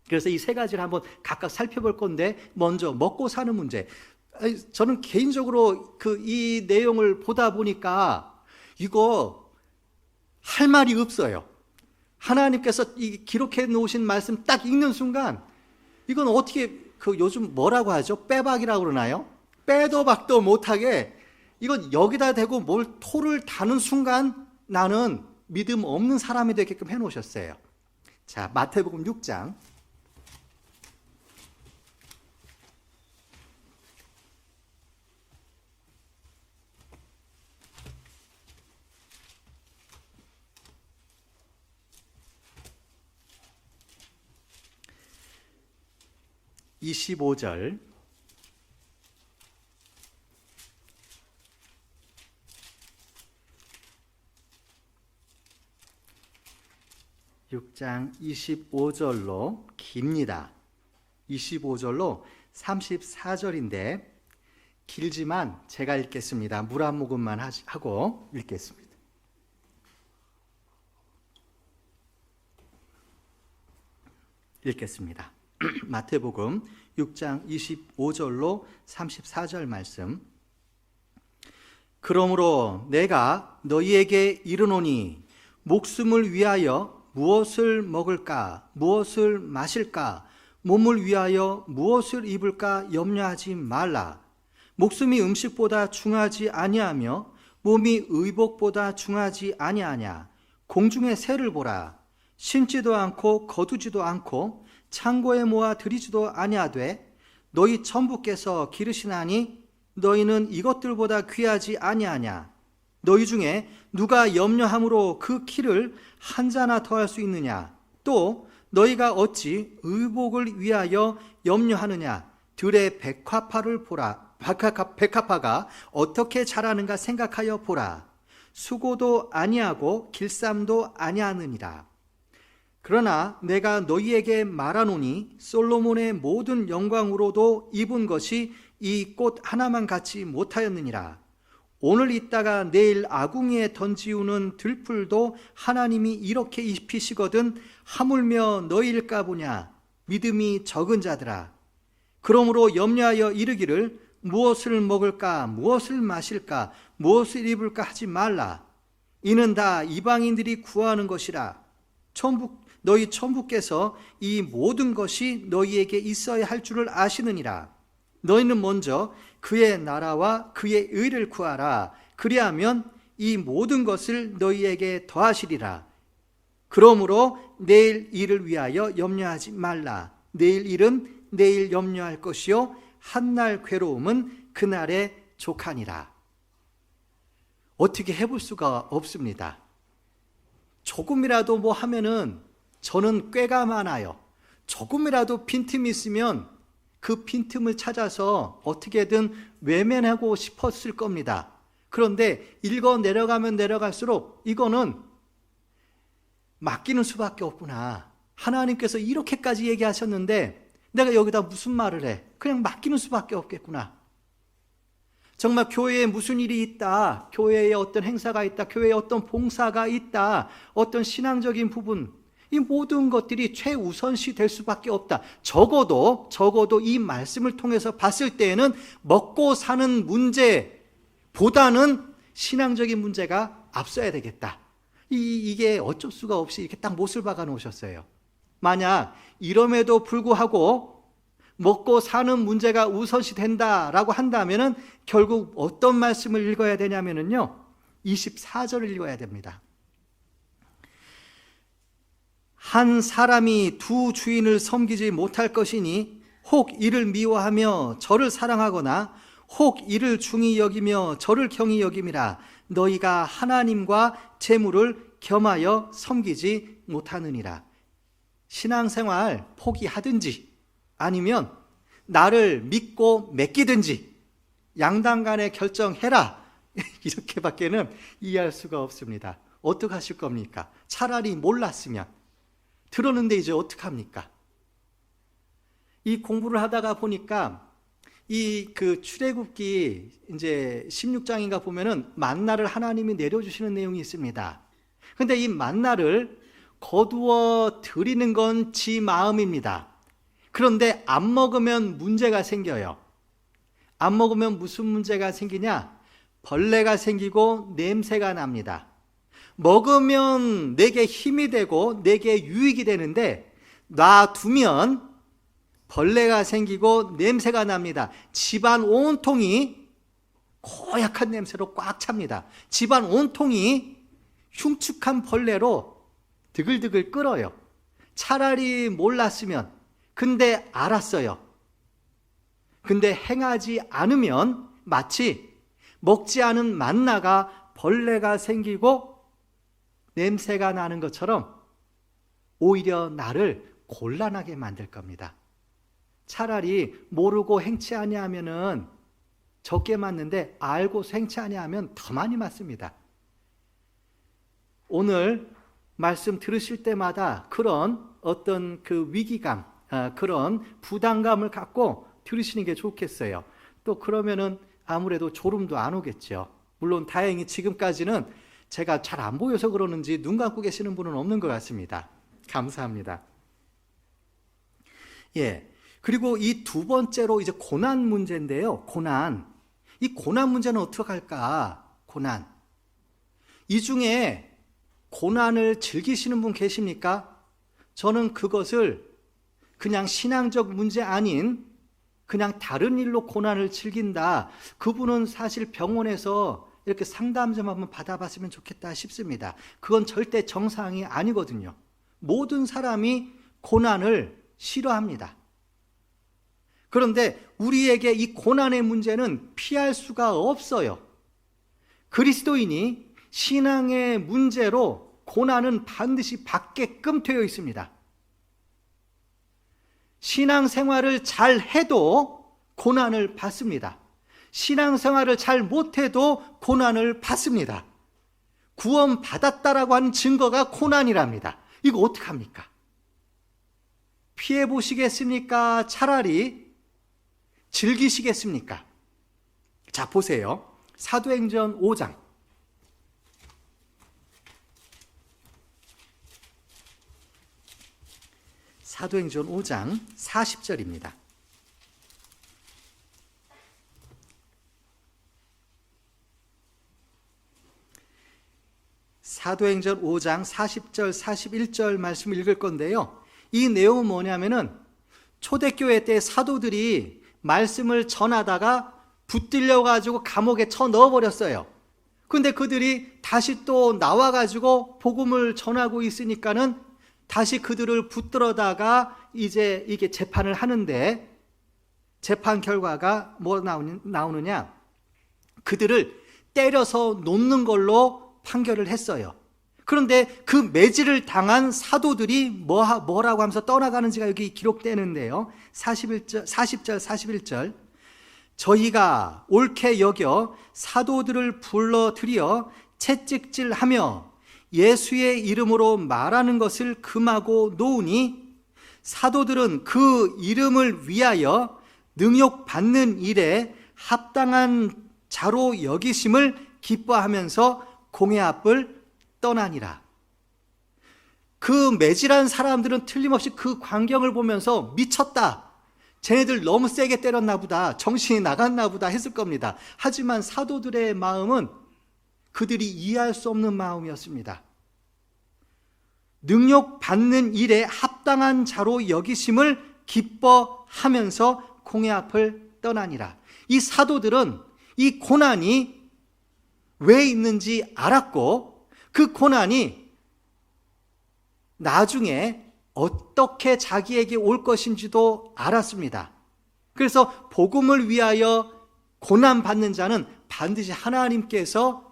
그래서 이 세 가지를 한번 각각 살펴볼 건데, 먼저 먹고 사는 문제. 저는 개인적으로 이 내용을 보다 보니까 이거 할 말이 없어요. 하나님께서 이 기록해 놓으신 말씀 딱 읽는 순간 이건 어떻게 요즘 뭐라고 하죠? 빼박이라고 그러나요? 빼도 박도 못하게 이건 여기다 대고 뭘 토를 다는 순간 나는 믿음 없는 사람이 되게끔 해놓으셨어요. 자, 마태복음 6장 25절, 6장 25절로 깁니다. 25절로 34절인데 길지만 제가 읽겠습니다. 물 한 모금만 하고 읽겠습니다. 읽겠습니다. 마태복음 6장 25절로 34절 말씀. 그러므로 내가 너희에게 이르노니 목숨을 위하여 무엇을 먹을까, 무엇을 마실까, 몸을 위하여 무엇을 입을까 염려하지 말라. 목숨이 음식보다 중하지 아니하며 몸이 의복보다 중하지 아니하냐. 공중의 새를 보라. 심지도 않고 거두지도 않고 창고에 모아 들이지도 아니하되 너희 천부께서 기르시나니 너희는 이것들보다 귀하지 아니하냐. 너희 중에 누가 염려함으로 그 키를 한 자나 더할 수 있느냐. 또 너희가 어찌 의복을 위하여 염려하느냐. 들의 백합화를 보라. 백합화가 어떻게 자라는가 생각하여 보라. 수고도 아니하고 길쌈도 아니하느니라. 그러나 내가 너희에게 말하노니 솔로몬의 모든 영광으로도 입은 것이 이 꽃 하나만 같지 못하였느니라. 오늘 있다가 내일 아궁이에 던지우는 들풀도 하나님이 이렇게 입히시거든 하물며 너희일까 보냐. 믿음이 적은 자들아. 그러므로 염려하여 이르기를 무엇을 먹을까, 무엇을 마실까, 무엇을 입을까 하지 말라. 이는 다 이방인들이 구하는 것이라. 너희 천부께서 이 모든 것이 너희에게 있어야 할 줄을 아시느니라. 너희는 먼저 그의 나라와 그의 의를 구하라. 그리하면 이 모든 것을 너희에게 더하시리라. 그러므로 내일 일을 위하여 염려하지 말라. 내일 일은 내일 염려할 것이요 한날 괴로움은 그날에 족하니라. 어떻게 해볼 수가 없습니다. 조금이라도 뭐 하면은 저는 꾀가 많아요. 조금이라도 빈틈이 있으면 그 빈틈을 찾아서 어떻게든 외면하고 싶었을 겁니다. 그런데 읽어 내려가면 내려갈수록 이거는 맡기는 수밖에 없구나. 하나님께서 이렇게까지 얘기하셨는데 내가 여기다 무슨 말을 해? 그냥 맡기는 수밖에 없겠구나. 정말 교회에 무슨 일이 있다, 교회에 어떤 행사가 있다, 교회에 어떤 봉사가 있다, 어떤 신앙적인 부분, 이 모든 것들이 최우선시 될 수밖에 없다. 적어도 이 말씀을 통해서 봤을 때에는 먹고 사는 문제보다는 신앙적인 문제가 앞서야 되겠다. 이게 어쩔 수가 없이 이렇게 딱 못을 박아 놓으셨어요. 만약 이럼에도 불구하고 먹고 사는 문제가 우선시 된다라고 한다면은 결국 어떤 말씀을 읽어야 되냐면은요, 24절을 읽어야 됩니다. 한 사람이 두 주인을 섬기지 못할 것이니 혹 이를 미워하며 저를 사랑하거나 혹 이를 중히 여기며 저를 경히 여김이라. 너희가 하나님과 재물을 겸하여 섬기지 못하느니라. 신앙생활 포기하든지 아니면 나를 믿고 맡기든지 양당 간에 결정해라. 이렇게밖에는 이해할 수가 없습니다. 어떻게 하실 겁니까? 차라리 몰랐으면. 들었는데 이제 어떡합니까? 이 공부를 하다가 보니까 이 출애굽기 이제 16장인가 보면은 만나를 하나님이 내려주시는 내용이 있습니다. 근데 이 만나를 거두어 드리는 건 지 마음입니다. 그런데 안 먹으면 문제가 생겨요. 안 먹으면 무슨 문제가 생기냐? 벌레가 생기고 냄새가 납니다. 먹으면 내게 힘이 되고 내게 유익이 되는데 놔두면 벌레가 생기고 냄새가 납니다. 집안 온통이 고약한 냄새로 꽉 찹니다. 집안 온통이 흉측한 벌레로 드글드글 끓어요. 차라리 몰랐으면, 근데 알았어요. 근데 행하지 않으면 마치 먹지 않은 만나가 벌레가 생기고 냄새가 나는 것처럼 오히려 나를 곤란하게 만들 겁니다. 차라리 모르고 행치 아니하면은 적게 맞는데 알고서 행치 아니하면 더 많이 맞습니다. 오늘 말씀 들으실 때마다 그런 어떤 위기감, 그런 부담감을 갖고 들으시는 게 좋겠어요. 또 그러면은 아무래도 졸음도 안 오겠죠. 물론 다행히 지금까지는 제가 잘 안 보여서 그러는지 눈 감고 계시는 분은 없는 것 같습니다. 감사합니다. 예. 그리고 이 두 번째로 이제 고난 문제인데요. 고난. 이 고난 문제는 어떻게 할까? 고난. 이 중에 고난을 즐기시는 분 계십니까? 저는 그것을 그냥 신앙적 문제 아닌 그냥 다른 일로 고난을 즐긴다. 그분은 사실 병원에서 이렇게 상담 좀 한번 받아봤으면 좋겠다 싶습니다. 그건 절대 정상이 아니거든요. 모든 사람이 고난을 싫어합니다. 그런데 우리에게 이 고난의 문제는 피할 수가 없어요. 그리스도인이 신앙의 문제로 고난은 반드시 받게끔 되어 있습니다. 신앙생활을 잘 해도 고난을 받습니다. 신앙생활을 잘 못해도 고난을 받습니다. 구원 받았다라고 하는 증거가 고난이랍니다. 이거 어떡합니까? 피해 보시겠습니까? 차라리 즐기시겠습니까? 자, 보세요. 사도행전 5장. 사도행전 5장 40절입니다. 사도행전 5장 40절, 41절 말씀을 읽을 건데요. 이 내용은 뭐냐면은 초대교회 때 사도들이 말씀을 전하다가 붙들려가지고 감옥에 쳐 넣어버렸어요. 근데 그들이 다시 또 나와가지고 복음을 전하고 있으니까는 다시 그들을 붙들어다가 이제 이게 재판을 하는데 재판 결과가 뭐 나오느냐? 그들을 때려서 놓는 걸로 판결을 했어요. 그런데 그 매질을 당한 사도들이 뭐라고 하면서 떠나가는지가 여기 기록되는데요. 40절, 41절. 저희가 옳게 여겨 사도들을 불러들여 채찍질하며 예수의 이름으로 말하는 것을 금하고 놓으니 사도들은 그 이름을 위하여 능욕받는 일에 합당한 자로 여기심을 기뻐하면서 공회 앞을 떠나니라. 그 매질한 사람들은 틀림없이 그 광경을 보면서 미쳤다, 쟤네들 너무 세게 때렸나 보다, 정신이 나갔나 보다 했을 겁니다. 하지만 사도들의 마음은 그들이 이해할 수 없는 마음이었습니다. 능욕받는 일에 합당한 자로 여기심을 기뻐하면서 공회 앞을 떠나니라. 이 사도들은 이 고난이 왜 있는지 알았고, 그 고난이 나중에 어떻게 자기에게 올 것인지도 알았습니다. 그래서 복음을 위하여 고난받는 자는 반드시 하나님께서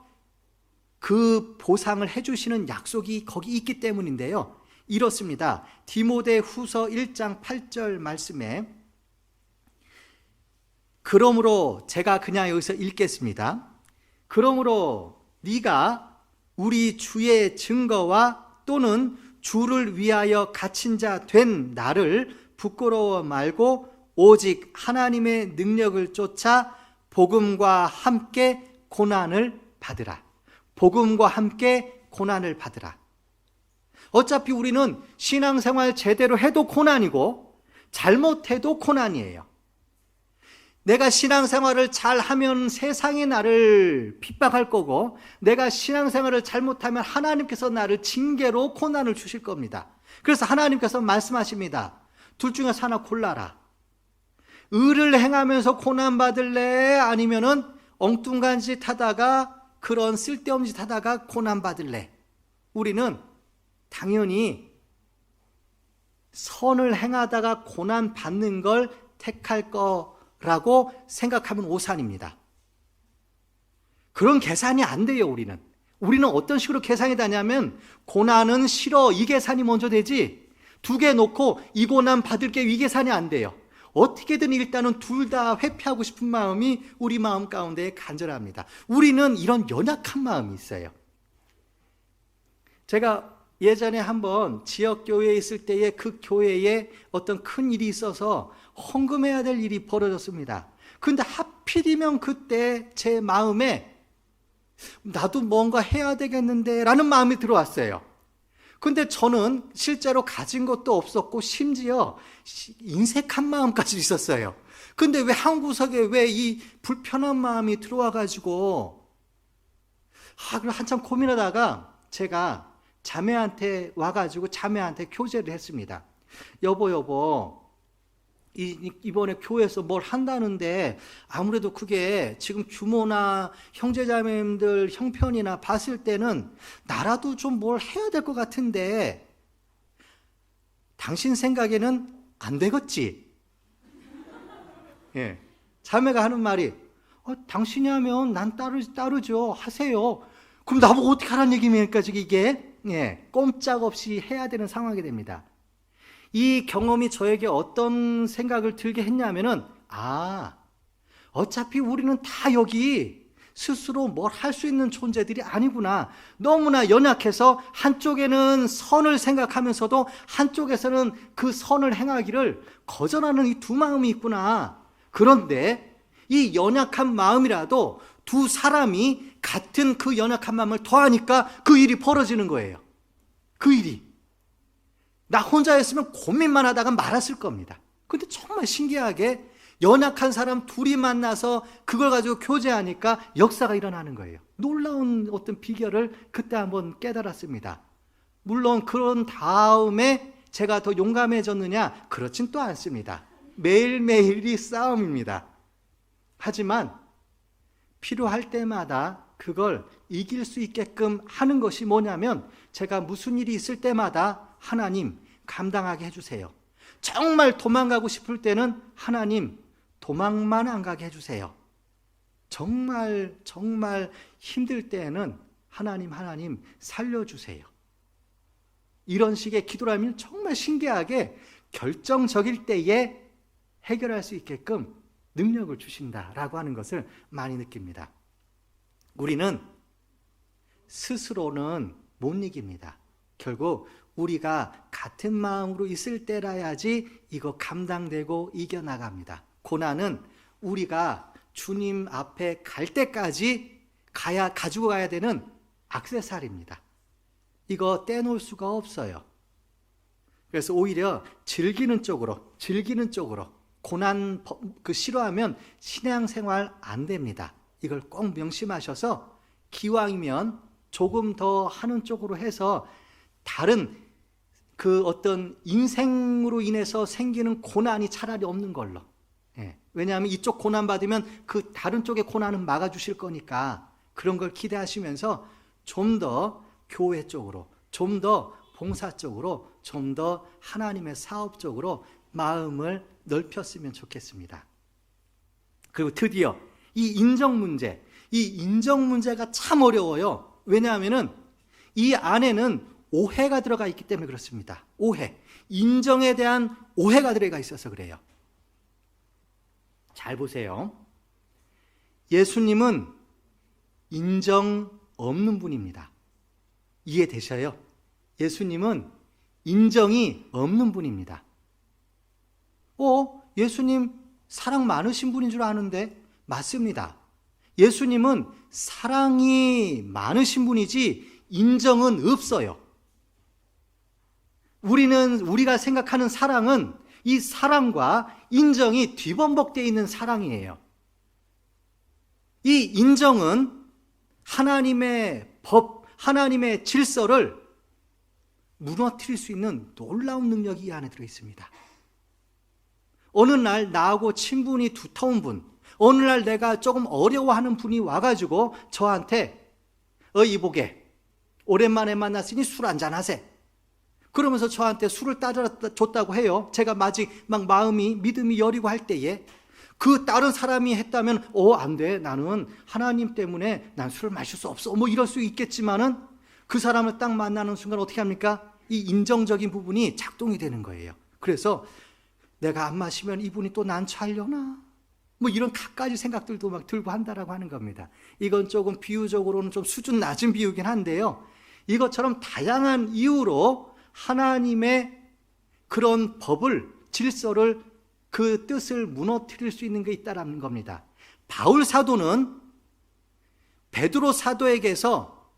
그 보상을 해주시는 약속이 거기 있기 때문인데요. 이렇습니다. 디모데 후서 1장 8절 말씀에, 그러므로 제가 그냥 여기서 읽겠습니다. 그러므로 네가 우리 주의 증거와 또는 주를 위하여 갇힌 자 된 나를 부끄러워 말고 오직 하나님의 능력을 쫓아 복음과 함께 고난을 받으라. 복음과 함께 고난을 받으라. 어차피 우리는 신앙생활 제대로 해도 고난이고 잘못해도 고난이에요. 내가 신앙생활을 잘하면 세상이 나를 핍박할 거고, 내가 신앙생활을 잘못하면 하나님께서 나를 징계로 고난을 주실 겁니다. 그래서 하나님께서 말씀하십니다. 둘 중에서 하나 골라라. 의를 행하면서 고난 받을래? 아니면은 엉뚱한 짓 하다가, 그런 쓸데없는 짓 하다가 고난 받을래? 우리는 당연히 선을 행하다가 고난 받는 걸 택할 거라고 생각하면 오산입니다. 그런 계산이 안 돼요. 우리는 어떤 식으로 계산이 되냐면, 고난은 싫어, 이 계산이 먼저 되지, 두 개 놓고 이 고난 받을게, 이 계산이 안 돼요. 어떻게든 일단은 둘 다 회피하고 싶은 마음이 우리 마음 가운데 간절합니다. 우리는 이런 연약한 마음이 있어요. 제가 예전에 한번 지역교회에 있을 때에 그 교회에 어떤 큰 일이 있어서 헌금해야 될 일이 벌어졌습니다. 그런데 하필이면 그때 제 마음에 나도 뭔가 해야 되겠는데 라는 마음이 들어왔어요. 근데 저는 실제로 가진 것도 없었고 심지어 인색한 마음까지 있었어요. 근데 왜 한 구석에 왜 이 불편한 마음이 들어와가지고 그럼 한참 고민하다가 제가 자매한테 와가지고 자매한테 교제를 했습니다. 여보 이번에 교회에서 뭘 한다는데 아무래도 그게 지금 규모나 형제자매님들 형편이나 봤을 때는 나라도 좀 뭘 해야 될 것 같은데 당신 생각에는 안 되겠지? 예. 자매가 하는 말이 당신이 하면 난 따르죠. 하세요. 그럼 나보고 어떻게 하라는 얘기입니까 지금 이게? 예. 꼼짝없이 해야 되는 상황이 됩니다. 이 경험이 저에게 어떤 생각을 들게 했냐면은, 어차피 우리는 다 여기 스스로 뭘 할 수 있는 존재들이 아니구나. 너무나 연약해서 한쪽에는 선을 생각하면서도 한쪽에서는 그 선을 행하기를 거절하는 이 두 마음이 있구나. 그런데 이 연약한 마음이라도 두 사람이 같은 그 연약한 마음을 더하니까 그 일이 벌어지는 거예요. 그 일이. 나 혼자였으면 고민만 하다가 말았을 겁니다. 근데 정말 신기하게 연약한 사람 둘이 만나서 그걸 가지고 교제하니까 역사가 일어나는 거예요. 놀라운 어떤 비결을 그때 한번 깨달았습니다. 물론 그런 다음에 제가 더 용감해졌느냐? 그렇진 또 않습니다. 매일매일이 싸움입니다. 하지만 필요할 때마다 그걸 이길 수 있게끔 하는 것이 뭐냐면, 제가 무슨 일이 있을 때마다 하나님 감당하게 해주세요. 정말 도망가고 싶을 때는 하나님 도망만 안 가게 해주세요. 정말 힘들 때에는 하나님 살려주세요. 이런 식의 기도라면 정말 신기하게 결정적일 때에 해결할 수 있게끔 능력을 주신다라고 하는 것을 많이 느낍니다. 우리는 스스로는 못 이깁니다. 결국 우리가 같은 마음으로 있을 때라야지 이거 감당되고 이겨나갑니다. 고난은 우리가 주님 앞에 갈 때까지 가지고 가야 되는 액세서리입니다. 이거 떼놓을 수가 없어요. 그래서 오히려 즐기는 쪽으로 고난 싫어하면 신앙생활 안 됩니다. 이걸 꼭 명심하셔서 기왕이면 조금 더 하는 쪽으로 해서 다른 어떤 인생으로 인해서 생기는 고난이 차라리 없는 걸로. 왜냐하면 이쪽 고난 받으면 그 다른 쪽의 고난은 막아주실 거니까 그런 걸 기대하시면서 좀 더 교회 쪽으로, 좀 더 봉사 쪽으로, 좀 더 하나님의 사업 쪽으로 마음을 넓혔으면 좋겠습니다. 그리고 드디어 이 인정 문제가 참 어려워요. 왜냐하면 이 안에는 오해가 들어가 있기 때문에 그렇습니다. 인정에 대한 오해가 들어가 있어서 그래요. 잘 보세요. 예수님은 인정 없는 분입니다. 이해되셔요? 예수님은 인정이 없는 분입니다. 예수님 사랑 많으신 분인 줄 아는데 맞습니다. 예수님은 사랑이 많으신 분이지 인정은 없어요. 우리가 생각하는 사랑은 이 사랑과 인정이 뒤범벅되어 있는 사랑이에요. 이 인정은 하나님의 법, 하나님의 질서를 무너뜨릴 수 있는 놀라운 능력이 이 안에 들어있습니다. 어느 날 나하고 친분이 두터운 분, 어느 날 내가 조금 어려워하는 분이 와가지고 저한테 이보게 오랜만에 만났으니 술 한잔 하세. 그러면서 저한테 술을 따라줬다고 해요. 제가 막 믿음이 여리고 할 때에 그 다른 사람이 했다면 안 돼. 나는 하나님 때문에 난 술을 마실 수 없어. 이럴 수 있겠지만은 그 사람을 딱 만나는 순간 어떻게 합니까? 이 인정적인 부분이 작동이 되는 거예요. 그래서 내가 안 마시면 이분이 또 난처하려나? 이런 갖가지 생각들도 막 들고 한다라고 하는 겁니다. 이건 조금 비유적으로는 좀 수준 낮은 비유긴 한데요. 이것처럼 다양한 이유로 하나님의 그런 법을, 질서를, 그 뜻을 무너뜨릴 수 있는 게 있다라는 겁니다. 바울 사도는 베드로 사도에게서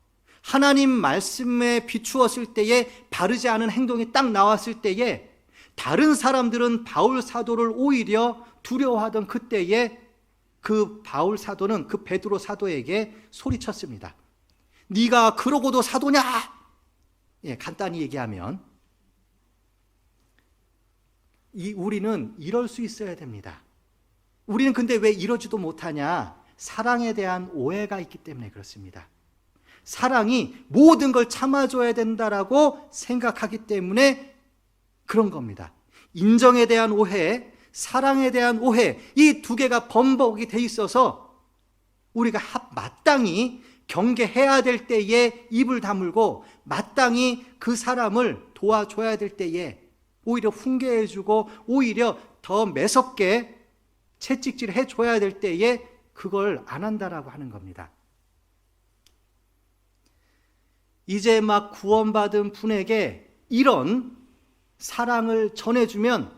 하나님 말씀에 비추었을 때에 바르지 않은 행동이 딱 나왔을 때에 다른 사람들은 바울 사도를 오히려 두려워하던 그때에 그 바울 사도는 그 베드로 사도에게 소리쳤습니다. 네가 그러고도 사도냐? 간단히 얘기하면 우리는 이럴 수 있어야 됩니다. 우리는 근데 왜 이러지도 못하냐? 사랑에 대한 오해가 있기 때문에 그렇습니다. 사랑이 모든 걸 참아줘야 된다라고 생각하기 때문에 그런 겁니다. 인정에 대한 오해, 사랑에 대한 오해, 이 두 개가 범벅이 돼 있어서 우리가 마땅히 경계해야 될 때에 입을 다물고 마땅히 그 사람을 도와줘야 될 때에 오히려 훈계해주고 오히려 더 매섭게 채찍질 해줘야 될 때에 그걸 안 한다라고 하는 겁니다. 이제 막 구원받은 분에게 이런 사랑을 전해주면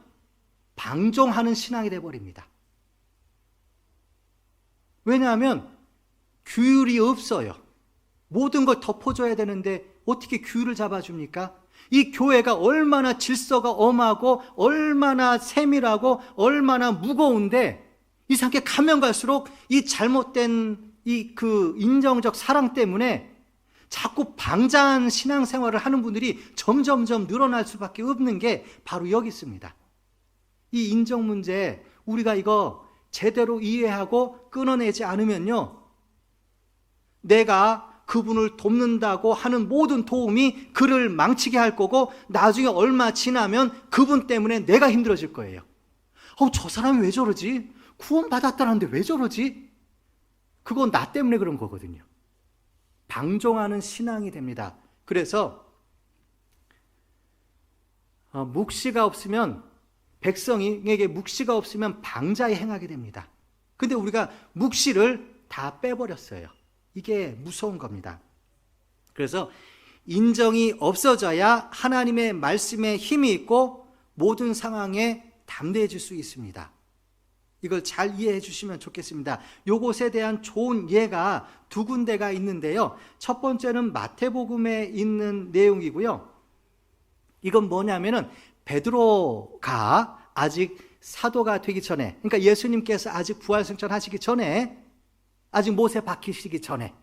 방종하는 신앙이 돼버립니다. 왜냐하면 규율이 없어요. 모든 걸 덮어줘야 되는데 어떻게 규율을 잡아줍니까? 이 교회가 얼마나 질서가 엄하고 얼마나 세밀하고 얼마나 무거운데 이상하게 가면 갈수록 이 잘못된 그 인정적 사랑 때문에 자꾸 방자한 신앙생활을 하는 분들이 점점점 늘어날 수밖에 없는 게 바로 여기 있습니다. 이 인정 문제 우리가 이거 제대로 이해하고 끊어내지 않으면요, 내가 그분을 돕는다고 하는 모든 도움이 그를 망치게 할 거고 나중에 얼마 지나면 그분 때문에 내가 힘들어질 거예요. 저 사람이 왜 저러지? 구원받았다는데 왜 저러지? 그건 나 때문에 그런 거거든요. 방종하는 신앙이 됩니다. 그래서 묵시가 없으면, 백성에게 묵시가 없으면 방자에 행하게 됩니다. 근데 우리가 묵시를 다 빼버렸어요. 이게 무서운 겁니다. 그래서 인정이 없어져야 하나님의 말씀에 힘이 있고 모든 상황에 담대해질 수 있습니다. 이걸 잘 이해해 주시면 좋겠습니다. 요것에 대한 좋은 예가 두 군데가 있는데요. 첫 번째는 마태복음에 있는 내용이고요. 이건 뭐냐면은 베드로가 아직 사도가 되기 전에, 그러니까 예수님께서 아직 부활승천하시기 전에, 아직 못에 박히시기 전에,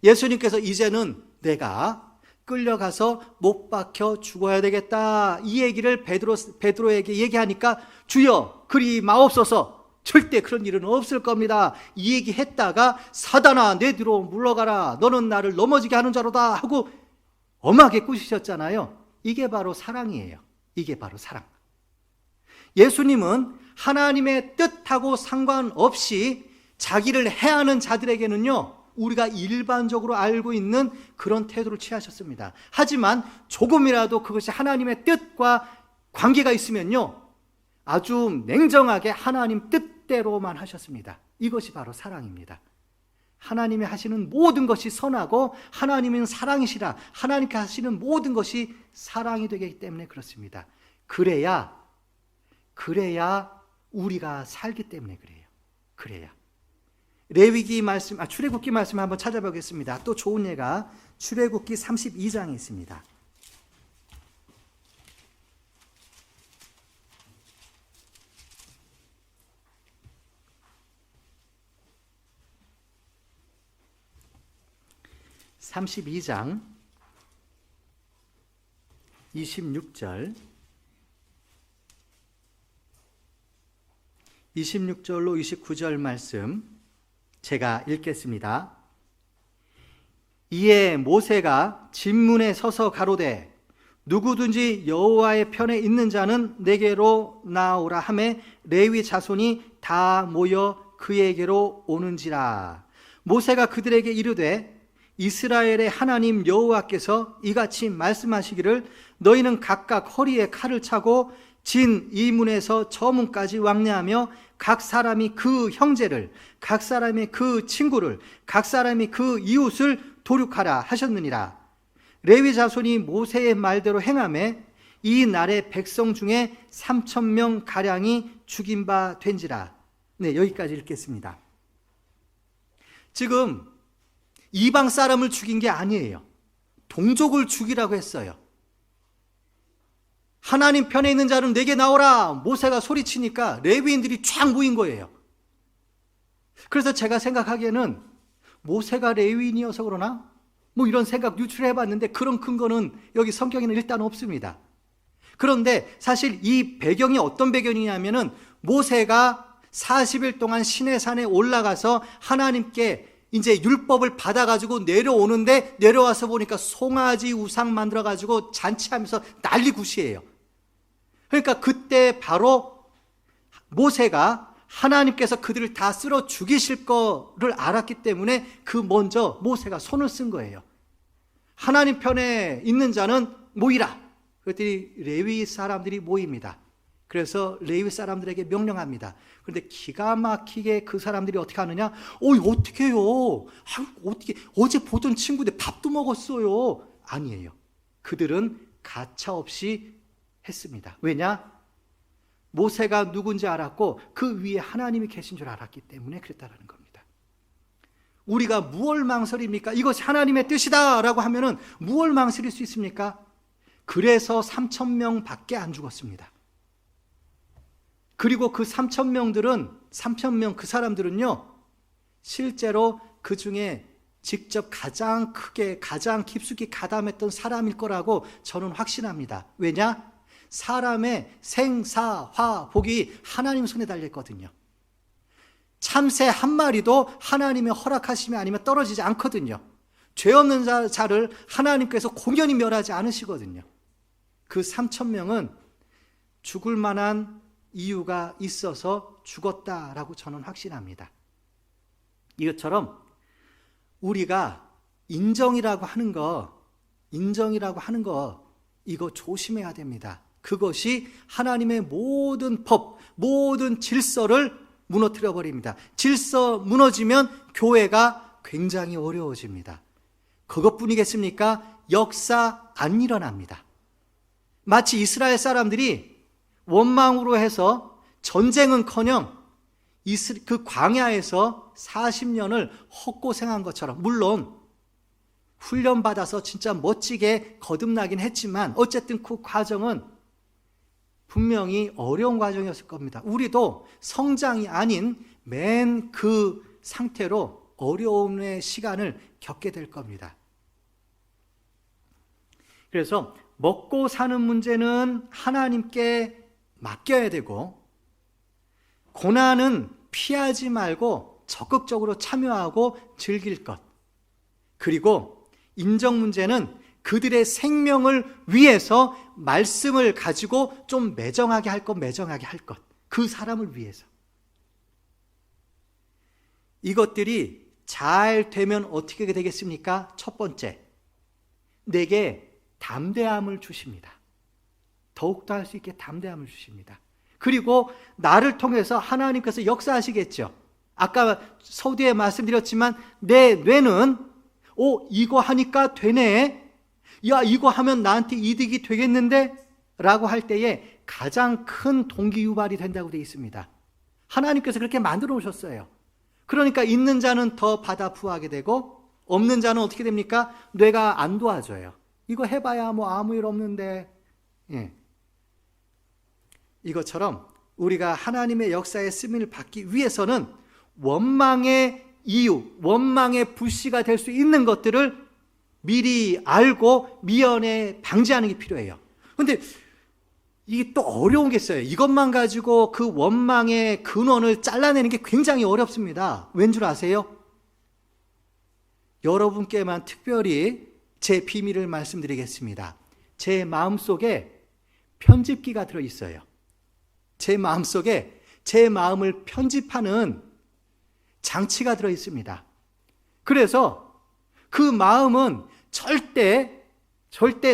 예수님께서 이제는 내가 끌려가서 못 박혀 죽어야 되겠다, 이 얘기를 베드로에게 얘기하니까 주여 그리 마옵소서, 절대 그런 일은 없을 겁니다, 이 얘기했다가 사단아 내 뒤로 물러가라, 너는 나를 넘어지게 하는 자로다 하고 엄하게 꾸짖으셨잖아요. 이게 바로 사랑이에요. 이게 바로 사랑. 예수님은 하나님의 뜻하고 상관없이 자기를 해하는 자들에게는요, 우리가 일반적으로 알고 있는 그런 태도를 취하셨습니다. 하지만 조금이라도 그것이 하나님의 뜻과 관계가 있으면요, 아주 냉정하게 하나님 뜻대로만 하셨습니다. 이것이 바로 사랑입니다. 하나님이 하시는 모든 것이 선하고 하나님은 사랑이시라, 하나님께 하시는 모든 것이 사랑이 되기 때문에 그렇습니다. 그래야 우리가 살기 때문에 그래요. 그래야. 레위기 말씀, 출애굽기 말씀 한번 찾아보겠습니다. 또 좋은 예가 출애굽기 32장에 있습니다. (32장) 26절 26절로 29절 말씀 제가 읽겠습니다. 이에 모세가 진문에 서서 가로되 누구든지 여호와의 편에 있는 자는 내게로 나오라 하매 레위 자손이 다 모여 그에게로 오는지라. 모세가 그들에게 이르되 이스라엘의 하나님 여호와께서 이같이 말씀하시기를 너희는 각각 허리에 칼을 차고 진 이 문에서 저 문까지 왕래하며 각 사람이 그 형제를, 각 사람이 그 친구를, 각 사람이 그 이웃을 도륙하라 하셨느니라. 레위 자손이 모세의 말대로 행하매 이 날에 백성 중에 3,000명 가량이 죽인 바 된지라. 네, 여기까지 읽겠습니다. 지금 이방 사람을 죽인 게 아니에요. 동족을 죽이라고 했어요. 하나님 편에 있는 자는 내게 나오라 모세가 소리치니까 레위인들이 쫙 모인 거예요. 그래서 제가 생각하기에는 모세가 레위인이어서 그러나 뭐 이런 생각 유출해 봤는데 그런 근거는 여기 성경에는 일단 없습니다. 그런데 사실 이 배경이 어떤 배경이냐면은 모세가 40일 동안 시내산에 올라가서 하나님께 이제 율법을 받아가지고 내려오는데 내려와서 보니까 송아지 우상 만들어가지고 잔치하면서 난리굿이에요. 그러니까 그때 바로 모세가 하나님께서 그들을 다 쓸어 죽이실 거를 알았기 때문에 그 먼저 모세가 손을 쓴 거예요. 하나님 편에 있는 자는 모이라. 그랬더니 레위 사람들이 모입니다. 그래서 레위 사람들에게 명령합니다. 그런데 기가 막히게 그 사람들이 어떻게 하느냐? 어떻게 해요? 어떻게, 어제 보던 친구들 밥도 먹었어요. 아니에요. 그들은 가차없이 했습니다. 왜냐? 모세가 누군지 알았고 그 위에 하나님이 계신 줄 알았기 때문에 그랬다라는 겁니다. 우리가 무얼 망설입니까? 이것이 하나님의 뜻이다 라고 하면은 무얼 망설일 수 있습니까? 그래서 3,000명 밖에 안 죽었습니다. 그리고 그 3,000명 그 사람들은요, 실제로 그 중에 직접 가장 크게, 가장 깊숙이 가담했던 사람일 거라고 저는 확신합니다. 왜냐? 사람의 생사화복이 하나님 손에 달려있거든요. 참새 한 마리도 하나님의 허락하심이 아니면 떨어지지 않거든요. 죄 없는 자를 하나님께서 공연히 멸하지 않으시거든요. 그 3,000명은 죽을 만한 이유가 있어서 죽었다라고 저는 확신합니다. 이것처럼 우리가 인정이라고 하는 거, 이거 조심해야 됩니다. 그것이 하나님의 모든 법, 모든 질서를 무너뜨려 버립니다. 질서 무너지면 교회가 굉장히 어려워집니다. 그것뿐이겠습니까? 역사 안 일어납니다. 마치 이스라엘 사람들이 원망으로 해서 전쟁은커녕 그 광야에서 40년을 헛고생한 것처럼, 물론 훈련받아서 진짜 멋지게 거듭나긴 했지만 어쨌든 그 과정은 분명히 어려운 과정이었을 겁니다. 우리도 성장이 아닌 맨 그 상태로 어려움의 시간을 겪게 될 겁니다. 그래서 먹고 사는 문제는 하나님께 맡겨야 되고, 고난은 피하지 말고 적극적으로 참여하고 즐길 것, 그리고 인정 문제는 그들의 생명을 위해서 말씀을 가지고 좀 매정하게 할 것, 그 사람을 위해서. 이것들이 잘 되면 어떻게 되겠습니까? 첫 번째, 내게 담대함을 주십니다. 더욱더 할 수 있게 담대함을 주십니다. 그리고 나를 통해서 하나님께서 역사하시겠죠. 아까 서두에 말씀드렸지만 내 뇌는 이거 하니까 되네, 야 이거 하면 나한테 이득이 되겠는데 라고 할 때에 가장 큰 동기 유발이 된다고 되어 있습니다. 하나님께서 그렇게 만들어 오셨어요. 그러니까 있는 자는 더 받아 부하게 되고, 없는 자는 어떻게 됩니까? 뇌가 안 도와줘요. 이거 해봐야 뭐 아무 일 없는데. 이것처럼 우리가 하나님의 역사에 쓰임을 받기 위해서는 원망의 이유, 원망의 불씨가 될 수 있는 것들을 미리 알고 미연에 방지하는 게 필요해요. 그런데 이게 또 어려운 게 있어요. 이것만 가지고 그 원망의 근원을 잘라내는 게 굉장히 어렵습니다. 왠 줄 아세요? 여러분께만 특별히 제 비밀을 말씀드리겠습니다. 제 마음속에 편집기가 들어있어요. 제 마음속에 제 마음을 편집하는 장치가 들어있습니다. 그래서 그 마음은 절대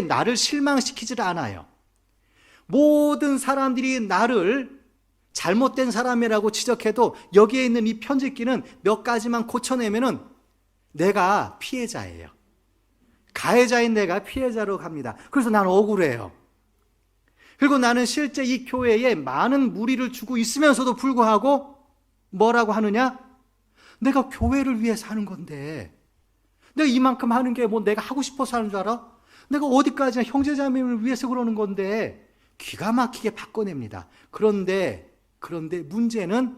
나를 실망시키질 않아요. 모든 사람들이 나를 잘못된 사람이라고 지적해도 여기에 있는 이 편집기는 몇 가지만 고쳐내면은 내가 피해자예요. 가해자인 내가 피해자로 갑니다. 그래서 나는 억울해요. 그리고 나는 실제 이 교회에 많은 무리를 주고 있으면서도 불구하고 뭐라고 하느냐? 내가 교회를 위해서 하는 건데, 내가 이만큼 하는 게 뭐 내가 하고 싶어서 하는 줄 알아? 내가 어디까지나 형제자매를 위해서 그러는 건데, 기가 막히게 바꿔냅니다. 그런데 문제는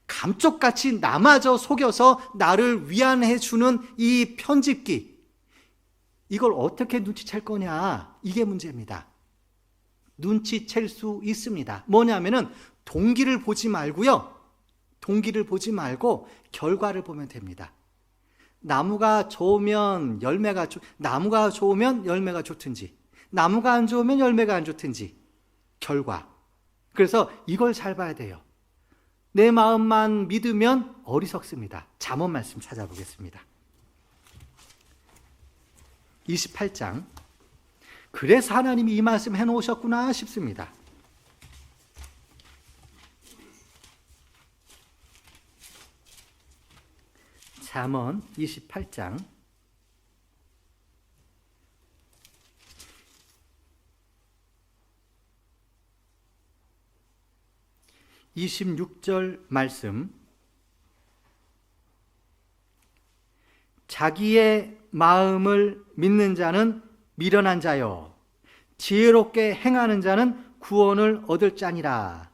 감쪽같이 나마저 속여서 나를 위안해 주는 이 편집기, 이걸 어떻게 눈치챌 거냐, 이게 문제입니다. 눈치챌 수 있습니다. 뭐냐면은 동기를 보지 말고요, 동기를 보지 말고 결과를 보면 됩니다. 나무가 좋으면 나무가 좋으면 열매가 좋든지, 나무가 안 좋으면 열매가 안 좋든지, 결과. 그래서 이걸 잘 봐야 돼요. 내 마음만 믿으면 어리석습니다. 잠언 말씀 찾아보겠습니다. 28장. 그래서 하나님이 이 말씀 해놓으셨구나 싶습니다. 잠언 28장 26절 말씀. 자기의 마음을 믿는 자는 미련한 자요, 지혜롭게 행하는 자는 구원을 얻을 자니라.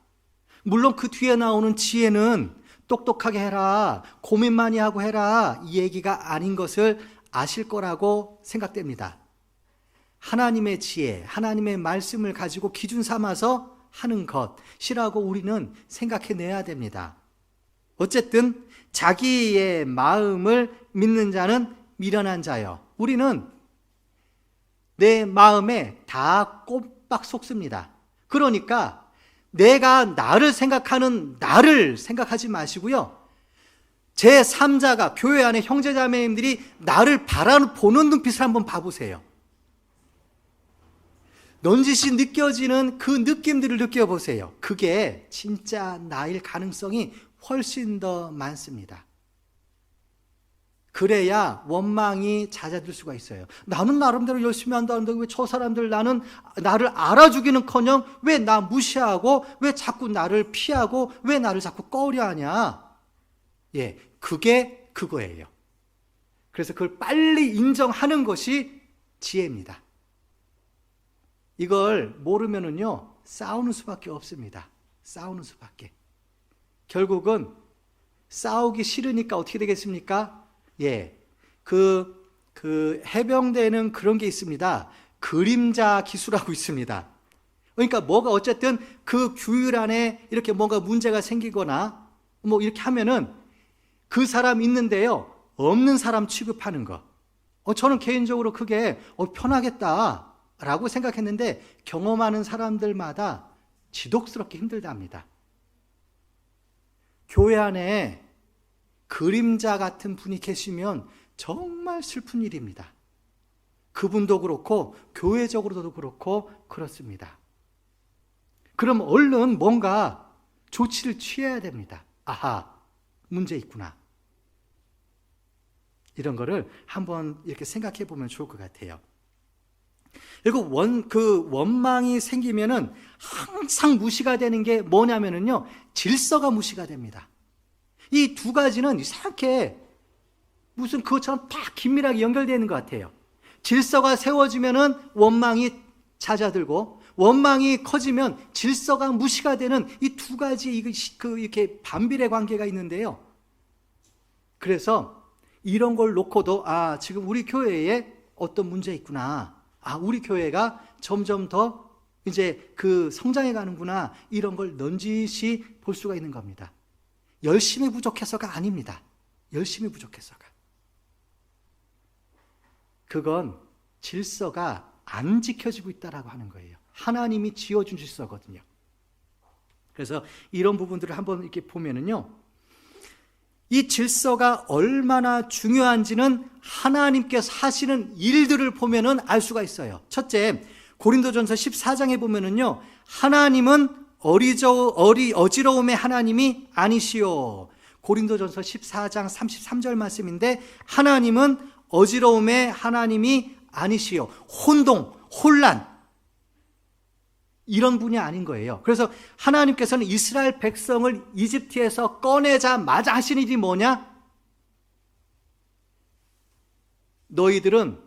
물론 그 뒤에 나오는 지혜는 똑똑하게 해라, 고민 많이 하고 해라, 이 얘기가 아닌 것을 아실 거라고 생각됩니다. 하나님의 지혜, 하나님의 말씀을 가지고 기준 삼아서 하는 것이라고 우리는 생각해내야 됩니다. 어쨌든 자기의 마음을 믿는 자는 미련한 자요. 우리는 내 마음에 다 꼼빡 속습니다. 그러니까 내가 나를 생각하는 나를 생각하지 마시고요, 제3자가 교회 안에 형제자매님들이 나를 바라보는 눈빛을 한번 봐보세요. 넌지시 느껴지는 그 느낌들을 느껴보세요. 그게 진짜 나일 가능성이 훨씬 더 많습니다. 그래야 원망이 잦아들 수가 있어요. 나는 나름대로 열심히 한다는데 왜 저 사람들 나를 알아주기는커녕 왜 나 무시하고 왜 자꾸 나를 피하고 왜 나를 자꾸 꺼려하냐. 예, 그게 그거예요. 그래서 그걸 빨리 인정하는 것이 지혜입니다. 이걸 모르면은요, 싸우는 수밖에 없습니다. 싸우는 수밖에. 결국은 싸우기 싫으니까 어떻게 되겠습니까? 예, 그 해병대는 그런 게 있습니다. 그림자 기수라고 있습니다. 그러니까 뭐가 어쨌든 그 규율 안에 이렇게 뭔가 문제가 생기거나 뭐 이렇게 하면은 그 사람 있는데요, 없는 사람 취급하는 거. 저는 개인적으로 그게 편하겠다라고 생각했는데 경험하는 사람들마다 지독스럽게 힘들답니다. 교회 안에 그림자 같은 분이 계시면 정말 슬픈 일입니다. 그분도 그렇고 교회적으로도 그렇고 그렇습니다. 그럼 얼른 뭔가 조치를 취해야 됩니다. 아하, 문제 있구나. 이런 거를 한번 이렇게 생각해 보면 좋을 것 같아요. 그리고 원망이 생기면은 항상 무시가 되는 게 뭐냐면은요, 질서가 무시가 됩니다. 이 두 가지는 이상하게 무슨 그것처럼 다 긴밀하게 연결되어 있는 것 같아요. 질서가 세워지면은 원망이 잦아들고, 원망이 커지면 질서가 무시가 되는 이 두 가지 이렇게 반비례 관계가 있는데요. 그래서 이런 걸 놓고도 지금 우리 교회에 어떤 문제 있구나. 우리 교회가 점점 더 이제 그 성장해 가는구나. 이런 걸 넌지시 볼 수가 있는 겁니다. 열심히 부족해서가 아닙니다. 열심히 부족해서가. 그건 질서가 안 지켜지고 있다라고 하는 거예요. 하나님이 지어준 질서거든요. 그래서 이런 부분들을 한번 이렇게 보면은요, 이 질서가 얼마나 중요한지는 하나님께서 하시는 일들을 보면은 알 수가 있어요. 첫째, 고린도전서 14장에 보면은요, 하나님은 어지러움의 하나님이 아니시오. 고린도전서 14장 33절 말씀인데, 하나님은 어지러움의 하나님이 아니시오. 혼란, 이런 분이 아닌 거예요. 그래서 하나님께서는 이스라엘 백성을 이집트에서 꺼내자마자 하신 일이 뭐냐? 너희들은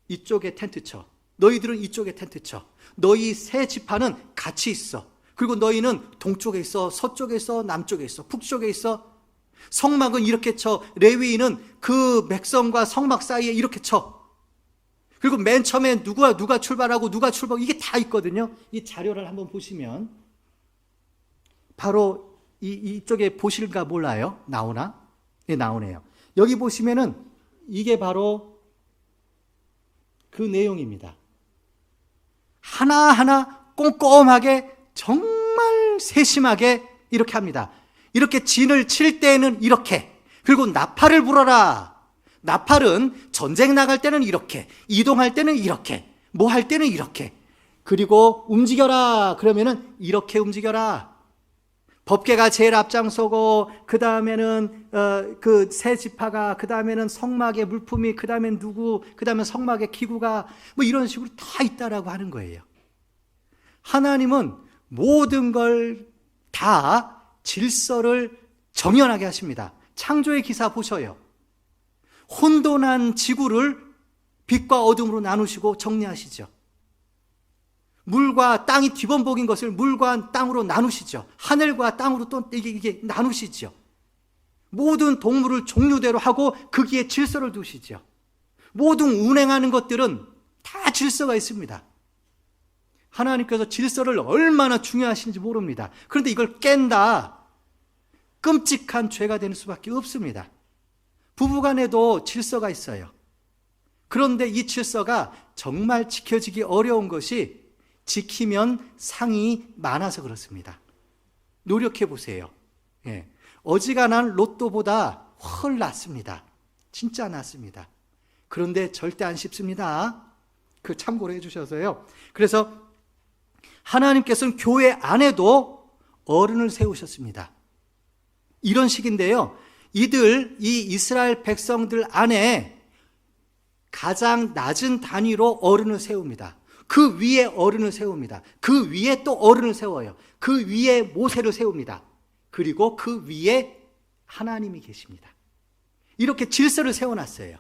이쪽에 텐트 쳐. 너희들은 이쪽에 텐트 쳐. 너희 세 지파는 같이 있어. 그리고 너희는 동쪽에 있어, 서쪽에 있어, 남쪽에 있어, 북쪽에 있어. 성막은 이렇게 쳐. 레위인은 그 백성과 성막 사이에 이렇게 쳐. 그리고 맨 처음에 누가 출발하고 누가 출발하고 이게 다 있거든요. 이 자료를 한번 보시면 바로 이쪽에 보실까 몰라요. 나오나? 네, 나오네요. 여기 보시면은 이게 바로 그 내용입니다. 하나하나 꼼꼼하게 정말 세심하게 이렇게 합니다. 이렇게 진을 칠 때에는 이렇게, 그리고 나팔을 불어라. 나팔은 전쟁 나갈 때는 이렇게, 이동할 때는 이렇게, 뭐 할 때는 이렇게, 그리고 움직여라 그러면은 이렇게 움직여라. 법궤가 제일 앞장서고, 그 다음에는 그 세 지파가, 그 다음에는 성막의 물품이, 그 다음엔 누구, 그 다음에 성막의 기구가, 뭐 이런 식으로 다 있다라고 하는 거예요. 하나님은 모든 걸 다 질서를 정연하게 하십니다. 창조의 기사 보셔요. 혼돈한 지구를 빛과 어둠으로 나누시고 정리하시죠. 물과 땅이 뒤범벅인 것을 물과 땅으로 나누시죠. 하늘과 땅으로 또 이게 나누시죠. 모든 동물을 종류대로 하고 거기에 질서를 두시죠. 모든 운행하는 것들은 다 질서가 있습니다. 하나님께서 질서를 얼마나 중요하신지 모릅니다. 그런데 이걸 깬다, 끔찍한 죄가 되는 수밖에 없습니다. 부부간에도 질서가 있어요. 그런데 이 질서가 정말 지켜지기 어려운 것이 지키면 상이 많아서 그렇습니다. 노력해 보세요. 어지간한 로또보다 헐 낫습니다. 진짜 낫습니다. 그런데 절대 안 쉽습니다. 그 참고로 해주셔서요. 그래서 하나님께서는 교회 안에도 어른을 세우셨습니다. 이런 식인데요. 이 이스라엘 백성들 안에 가장 낮은 단위로 어른을 세웁니다. 그 위에 어른을 세웁니다. 그 위에 또 어른을 세워요. 그 위에 모세를 세웁니다. 그리고 그 위에 하나님이 계십니다. 이렇게 질서를 세워놨어요.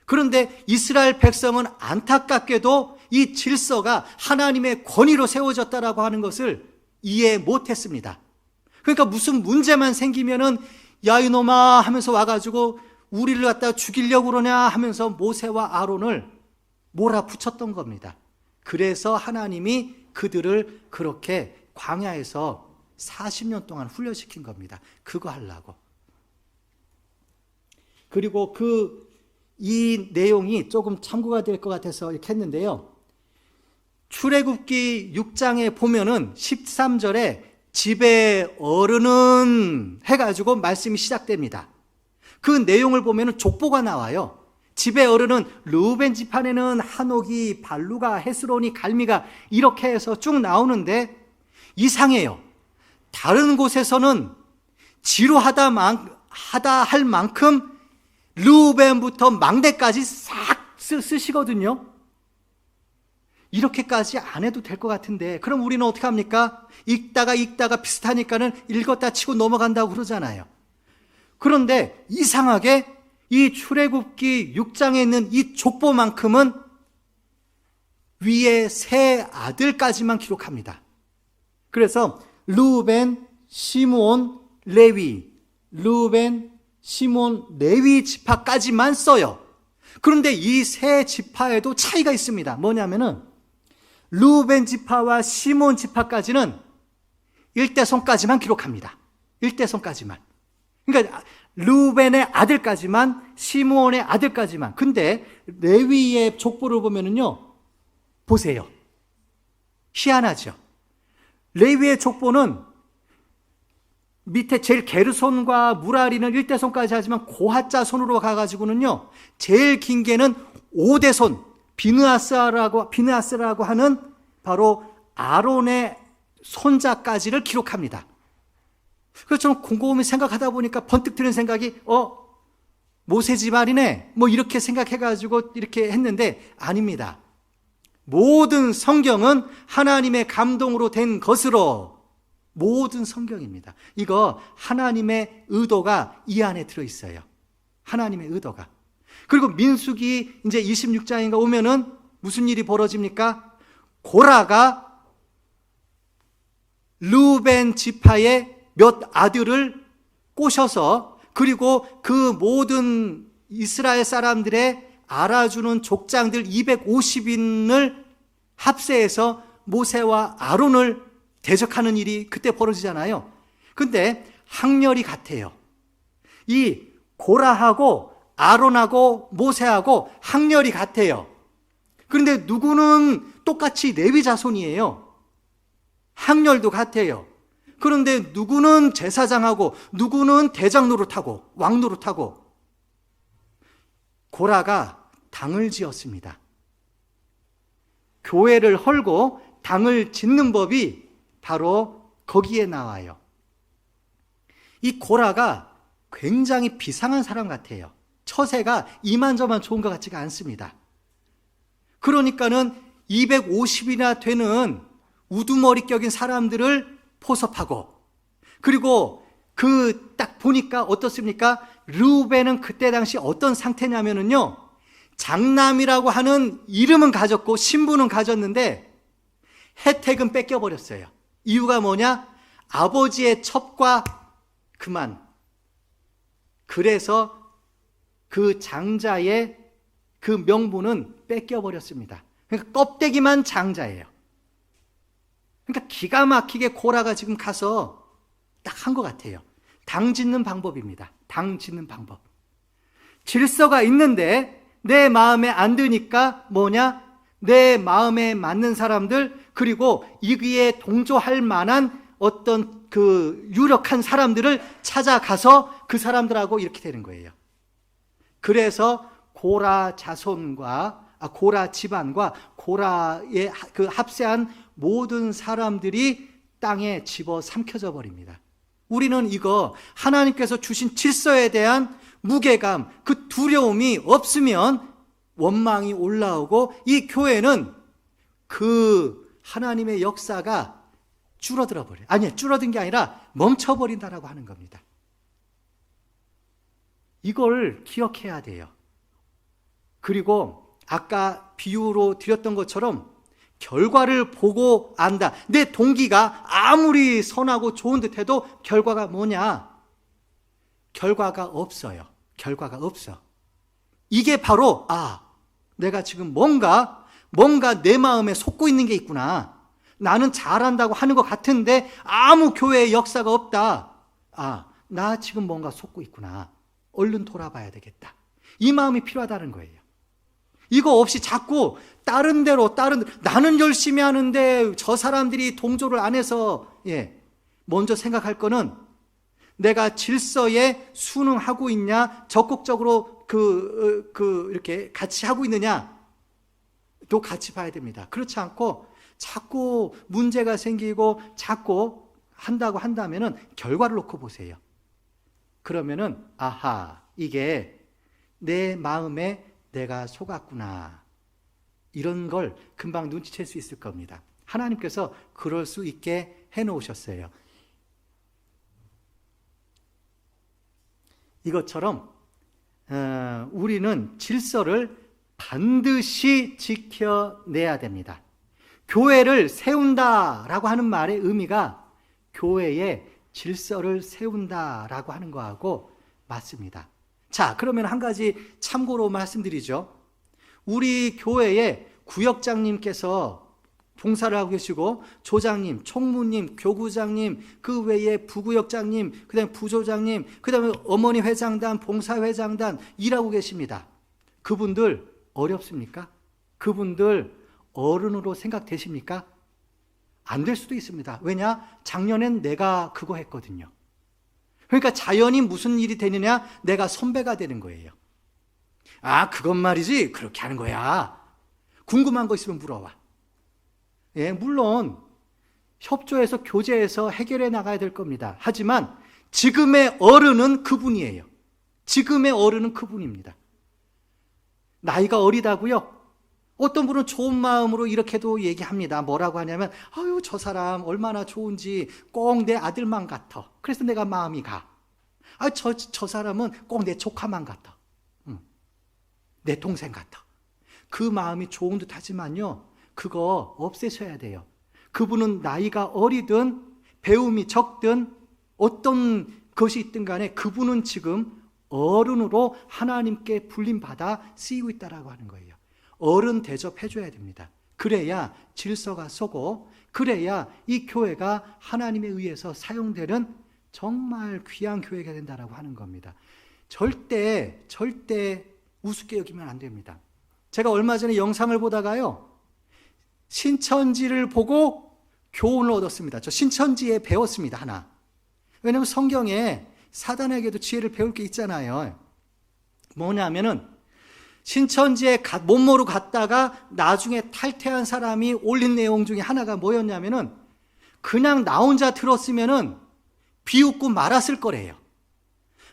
그런데 이스라엘 백성은 안타깝게도 이 질서가 하나님의 권위로 세워졌다라고 하는 것을 이해 못했습니다. 그러니까 무슨 문제만 생기면은 야 이놈아 하면서 와가지고 우리를 갖다 죽이려고 그러냐 하면서 모세와 아론을 몰아붙였던 겁니다. 그래서 하나님이 그들을 그렇게 광야에서 40년 동안 훈련시킨 겁니다. 그거 하려고. 그리고 이 내용이 조금 참고가 될 것 같아서 이렇게 했는데요. 출애굽기 6장에 보면은 13절에 집의 어른은 해가지고 말씀이 시작됩니다. 그 내용을 보면은 족보가 나와요. 집의 어른은 르우벤 지파에는 하녹이, 발루가, 헤스론이, 갈미가 이렇게 해서 쭉 나오는데 이상해요. 다른 곳에서는 지루하다 할 만큼 르우벤부터 막내까지 싹 쓰시거든요. 이렇게까지 안 해도 될 것 같은데 그럼 우리는 어떻게 합니까? 읽다가 비슷하니까는 읽었다 치고 넘어간다고 그러잖아요. 그런데 이상하게 이 출애굽기 6장에 있는 이 족보만큼은 위에 세 아들까지만 기록합니다. 그래서 르우벤, 시므온, 레위, 르우벤, 시므온, 레위 지파까지만 써요. 그런데 이 세 지파에도 차이가 있습니다. 뭐냐면은 르우벤 지파와 시므온 지파까지는 1대손까지만 기록합니다. 1대손까지만. 그러니까 르우벤의 아들까지만, 시므온의 아들까지만. 근데 레위의 족보를 보면은요, 보세요. 희한하죠. 레위의 족보는 밑에 제일 게르손과 무라리는 1대손까지 하지만 고핫자 손으로 가가지고는요, 제일 긴 게는 5대손, 비느하스라고 하는 바로 아론의 손자까지를 기록합니다. 그래서 저는 곰곰이 생각하다 보니까 번뜩 드는 생각이 모세 집안이네 뭐 이렇게 생각해가지고 이렇게 했는데 아닙니다. 모든 성경은 하나님의 감동으로 된 것으로 모든 성경입니다. 이거 하나님의 의도가 이 안에 들어있어요. 하나님의 의도가. 그리고 민수기 이제 26장인가 오면은 무슨 일이 벌어집니까? 고라가 르우벤 지파의 몇 아들을 꼬셔서 그리고 그 모든 이스라엘 사람들의 알아주는 족장들 250인을 합세해서 모세와 아론을 대적하는 일이 그때 벌어지잖아요. 근데 학렬이 같아요. 이 고라하고 아론하고 모세하고 학렬이 같아요. 그런데 누구는 똑같이 레위 자손이에요. 학렬도 같아요. 그런데 누구는 제사장하고 누구는 대장 노릇하고 왕 노릇하고. 고라가 당을 지었습니다. 교회를 헐고 당을 짓는 법이 바로 거기에 나와요. 이 고라가 굉장히 비상한 사람 같아요. 처세가 이만저만 좋은 것 같지가 않습니다. 그러니까는 250이나 되는 우두머리 격인 사람들을 포섭하고, 그리고 딱 보니까 어떻습니까? 르우벤은 그때 당시 어떤 상태냐면은요, 장남이라고 하는 이름은 가졌고 신분은 가졌는데 혜택은 뺏겨버렸어요. 이유가 뭐냐? 아버지의 첩과 그만. 그래서 그 장자의 그 명분은 뺏겨버렸습니다. 그러니까 껍데기만 장자예요. 그러니까 기가 막히게 고라가 지금 가서 딱 한 것 같아요. 당 짓는 방법입니다. 당 짓는 방법. 질서가 있는데 내 마음에 안 드니까 뭐냐? 내 마음에 맞는 사람들, 그리고 이기에 동조할 만한 어떤 그 유력한 사람들을 찾아가서 그 사람들하고 이렇게 되는 거예요. 그래서 고라 집안과 고라의 그 합세한 모든 사람들이 땅에 집어삼켜져 버립니다. 우리는 이거 하나님께서 주신 질서에 대한 무게감, 그 두려움이 없으면 원망이 올라오고 이 교회는 그 하나님의 역사가 줄어들어 버려요. 아니, 줄어든 게 아니라 멈춰버린다라고 하는 겁니다. 이걸 기억해야 돼요. 그리고 아까 비유로 드렸던 것처럼 결과를 보고 안다. 내 동기가 아무리 선하고 좋은 듯해도 결과가 뭐냐? 결과가 없어요. 결과가 없어. 이게 바로 내가 지금 뭔가 내 마음에 속고 있는 게 있구나. 나는 잘한다고 하는 것 같은데 아무 교회의 역사가 없다. 나 지금 뭔가 속고 있구나. 얼른 돌아봐야 되겠다. 이 마음이 필요하다는 거예요. 이거 없이 자꾸 다른 데로 나는 열심히 하는데 저 사람들이 동조를 안 해서 먼저 생각할 거는 내가 질서에 순응하고 있냐, 적극적으로 이렇게 같이 하고 있느냐 또 같이 봐야 됩니다. 그렇지 않고 자꾸 문제가 생기고 자꾸 한다고 한다면은 결과를 놓고 보세요. 그러면은 이게 내 마음에 내가 속았구나. 이런 걸 금방 눈치챌 수 있을 겁니다. 하나님께서 그럴 수 있게 해놓으셨어요. 이것처럼 우리는 질서를 반드시 지켜내야 됩니다. 교회를 세운다라고 하는 말의 의미가 교회의 질서를 세운다라고 하는 거하고 맞습니다. 자, 그러면 한 가지 참고로 말씀드리죠. 우리 교회에 구역장님께서 봉사를 하고 계시고 조장님, 총무님, 교구장님, 그 외에 부구역장님, 그 다음에 부조장님, 그 다음에 어머니 회장단, 봉사회장단 일하고 계십니다. 그분들 어렵습니까? 그분들 어른으로 생각되십니까? 안 될 수도 있습니다. 왜냐? 작년엔 내가 그거 했거든요. 그러니까 자연히 무슨 일이 되느냐? 내가 선배가 되는 거예요. 그건 말이지 그렇게 하는 거야. 궁금한 거 있으면 물어봐. 물론 협조해서 교제해서 해결해 나가야 될 겁니다. 하지만 지금의 어른은 그분이에요. 지금의 어른은 그분입니다. 나이가 어리다고요? 어떤 분은 좋은 마음으로 이렇게도 얘기합니다. 뭐라고 하냐면 저 사람 얼마나 좋은지 꼭 내 아들만 같아. 그래서 내가 마음이 가. 저 사람은 꼭 내 조카만 같아. 내 동생 같아. 그 마음이 좋은 듯 하지만요, 그거 없애셔야 돼요. 그분은 나이가 어리든 배움이 적든 어떤 것이 있든 간에 그분은 지금 어른으로 하나님께 불림받아 쓰이고 있다라고 하는 거예요. 어른 대접해줘야 됩니다. 그래야 질서가 서고, 그래야 이 교회가 하나님에 의해서 사용되는 정말 귀한 교회가 된다라고 하는 겁니다. 절대 우습게 여기면 안 됩니다. 제가 얼마 전에 영상을 보다가요, 신천지를 보고 교훈을 얻었습니다. 저 신천지에 배웠습니다, 하나. 왜냐하면 성경에 사단에게도 지혜를 배울 게 있잖아요. 뭐냐면은 신천지에 못모로 갔다가 나중에 탈퇴한 사람이 올린 내용 중에 하나가 뭐였냐면은 그냥 나 혼자 들었으면은 비웃고 말았을 거래요.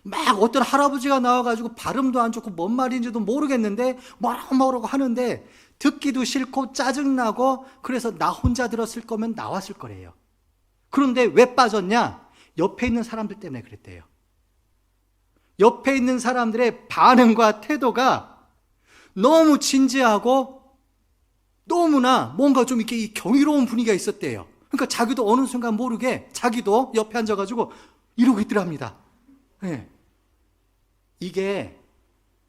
막 어떤 할아버지가 나와가지고 발음도 안 좋고 뭔 말인지도 모르겠는데 뭐라고 하는데 듣기도 싫고 짜증나고, 그래서 나 혼자 들었을 거면 나왔을 거래요. 그런데 왜 빠졌냐? 옆에 있는 사람들 때문에 그랬대요. 옆에 있는 사람들의 반응과 태도가 너무 진지하고 너무나 뭔가 좀 이렇게 경이로운 분위기가 있었대요. 그러니까 자기도 어느 순간 모르게 자기도 옆에 앉아가지고 이러고 있더랍니다. 이게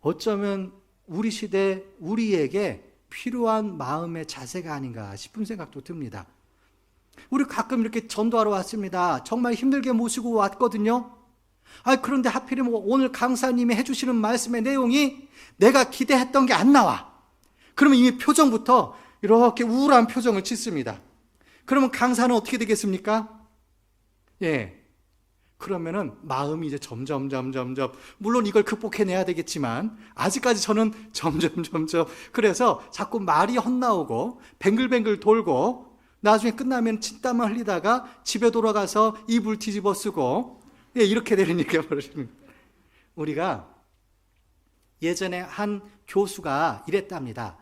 어쩌면 우리 시대 우리에게 필요한 마음의 자세가 아닌가 싶은 생각도 듭니다. 우리 가끔 이렇게 전도하러 왔습니다. 정말 힘들게 모시고 왔거든요. 그런데 하필이면 오늘 강사님이 해주시는 말씀의 내용이 내가 기대했던 게 안 나와. 그러면 이미 표정부터 이렇게 우울한 표정을 짓습니다. 그러면 강사는 어떻게 되겠습니까? 예. 그러면은 마음이 이제 점점, 물론 이걸 극복해내야 되겠지만, 아직까지 저는 점점, 그래서 자꾸 말이 헛나오고, 뱅글뱅글 돌고, 나중에 끝나면 진땀만 흘리다가 집에 돌아가서 이불 뒤집어 쓰고, 예, 이렇게 되는 일이 벌어지는. 우리가 예전에 한 교수가 이랬답니다.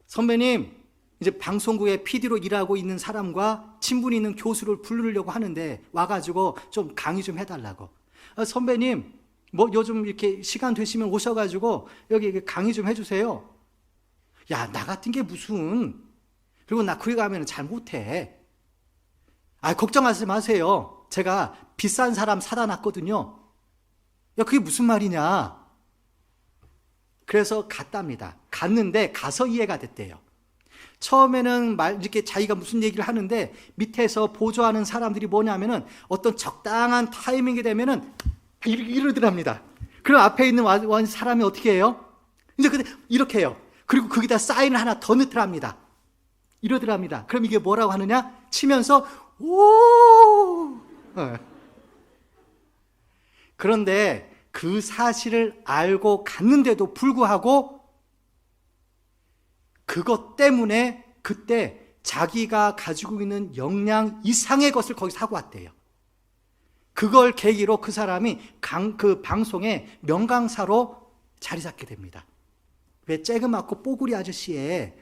선배님, 이제 방송국에 PD로 일하고 있는 사람과 친분이 있는 교수를 부르려고 하는데 와가지고 좀 강의 좀 해달라고. 선배님, 뭐 요즘 이렇게 시간 되시면 오셔가지고 여기 강의 좀 해주세요. 야, 나 같은 게 무슨. 그리고 나 거기 가면 잘 못해. 걱정하지 마세요. 제가 비싼 사람 사다 놨거든요. 야, 그게 무슨 말이냐. 그래서 갔답니다. 갔는데 가서 이해가 됐대요. 처음에는 이렇게 자기가 무슨 얘기를 하는데 밑에서 보조하는 사람들이 뭐냐면은 어떤 적당한 타이밍이 되면은 이러더랍니다. 그럼 앞에 있는 사람이 어떻게 해요? 이제 이렇게 해요. 그리고 거기다 사인을 하나 더 넣더랍니다. 이러더랍니다. 그럼 이게 뭐라고 하느냐? 치면서 오! 그런데 그 사실을 알고 갔는데도 불구하고 그것 때문에 그때 자기가 가지고 있는 역량 이상의 것을 거기서 하고 왔대요. 그걸 계기로 그 사람이 그 방송의 명강사로 자리 잡게 됩니다. 왜 째그맣고 뽀구리 아저씨의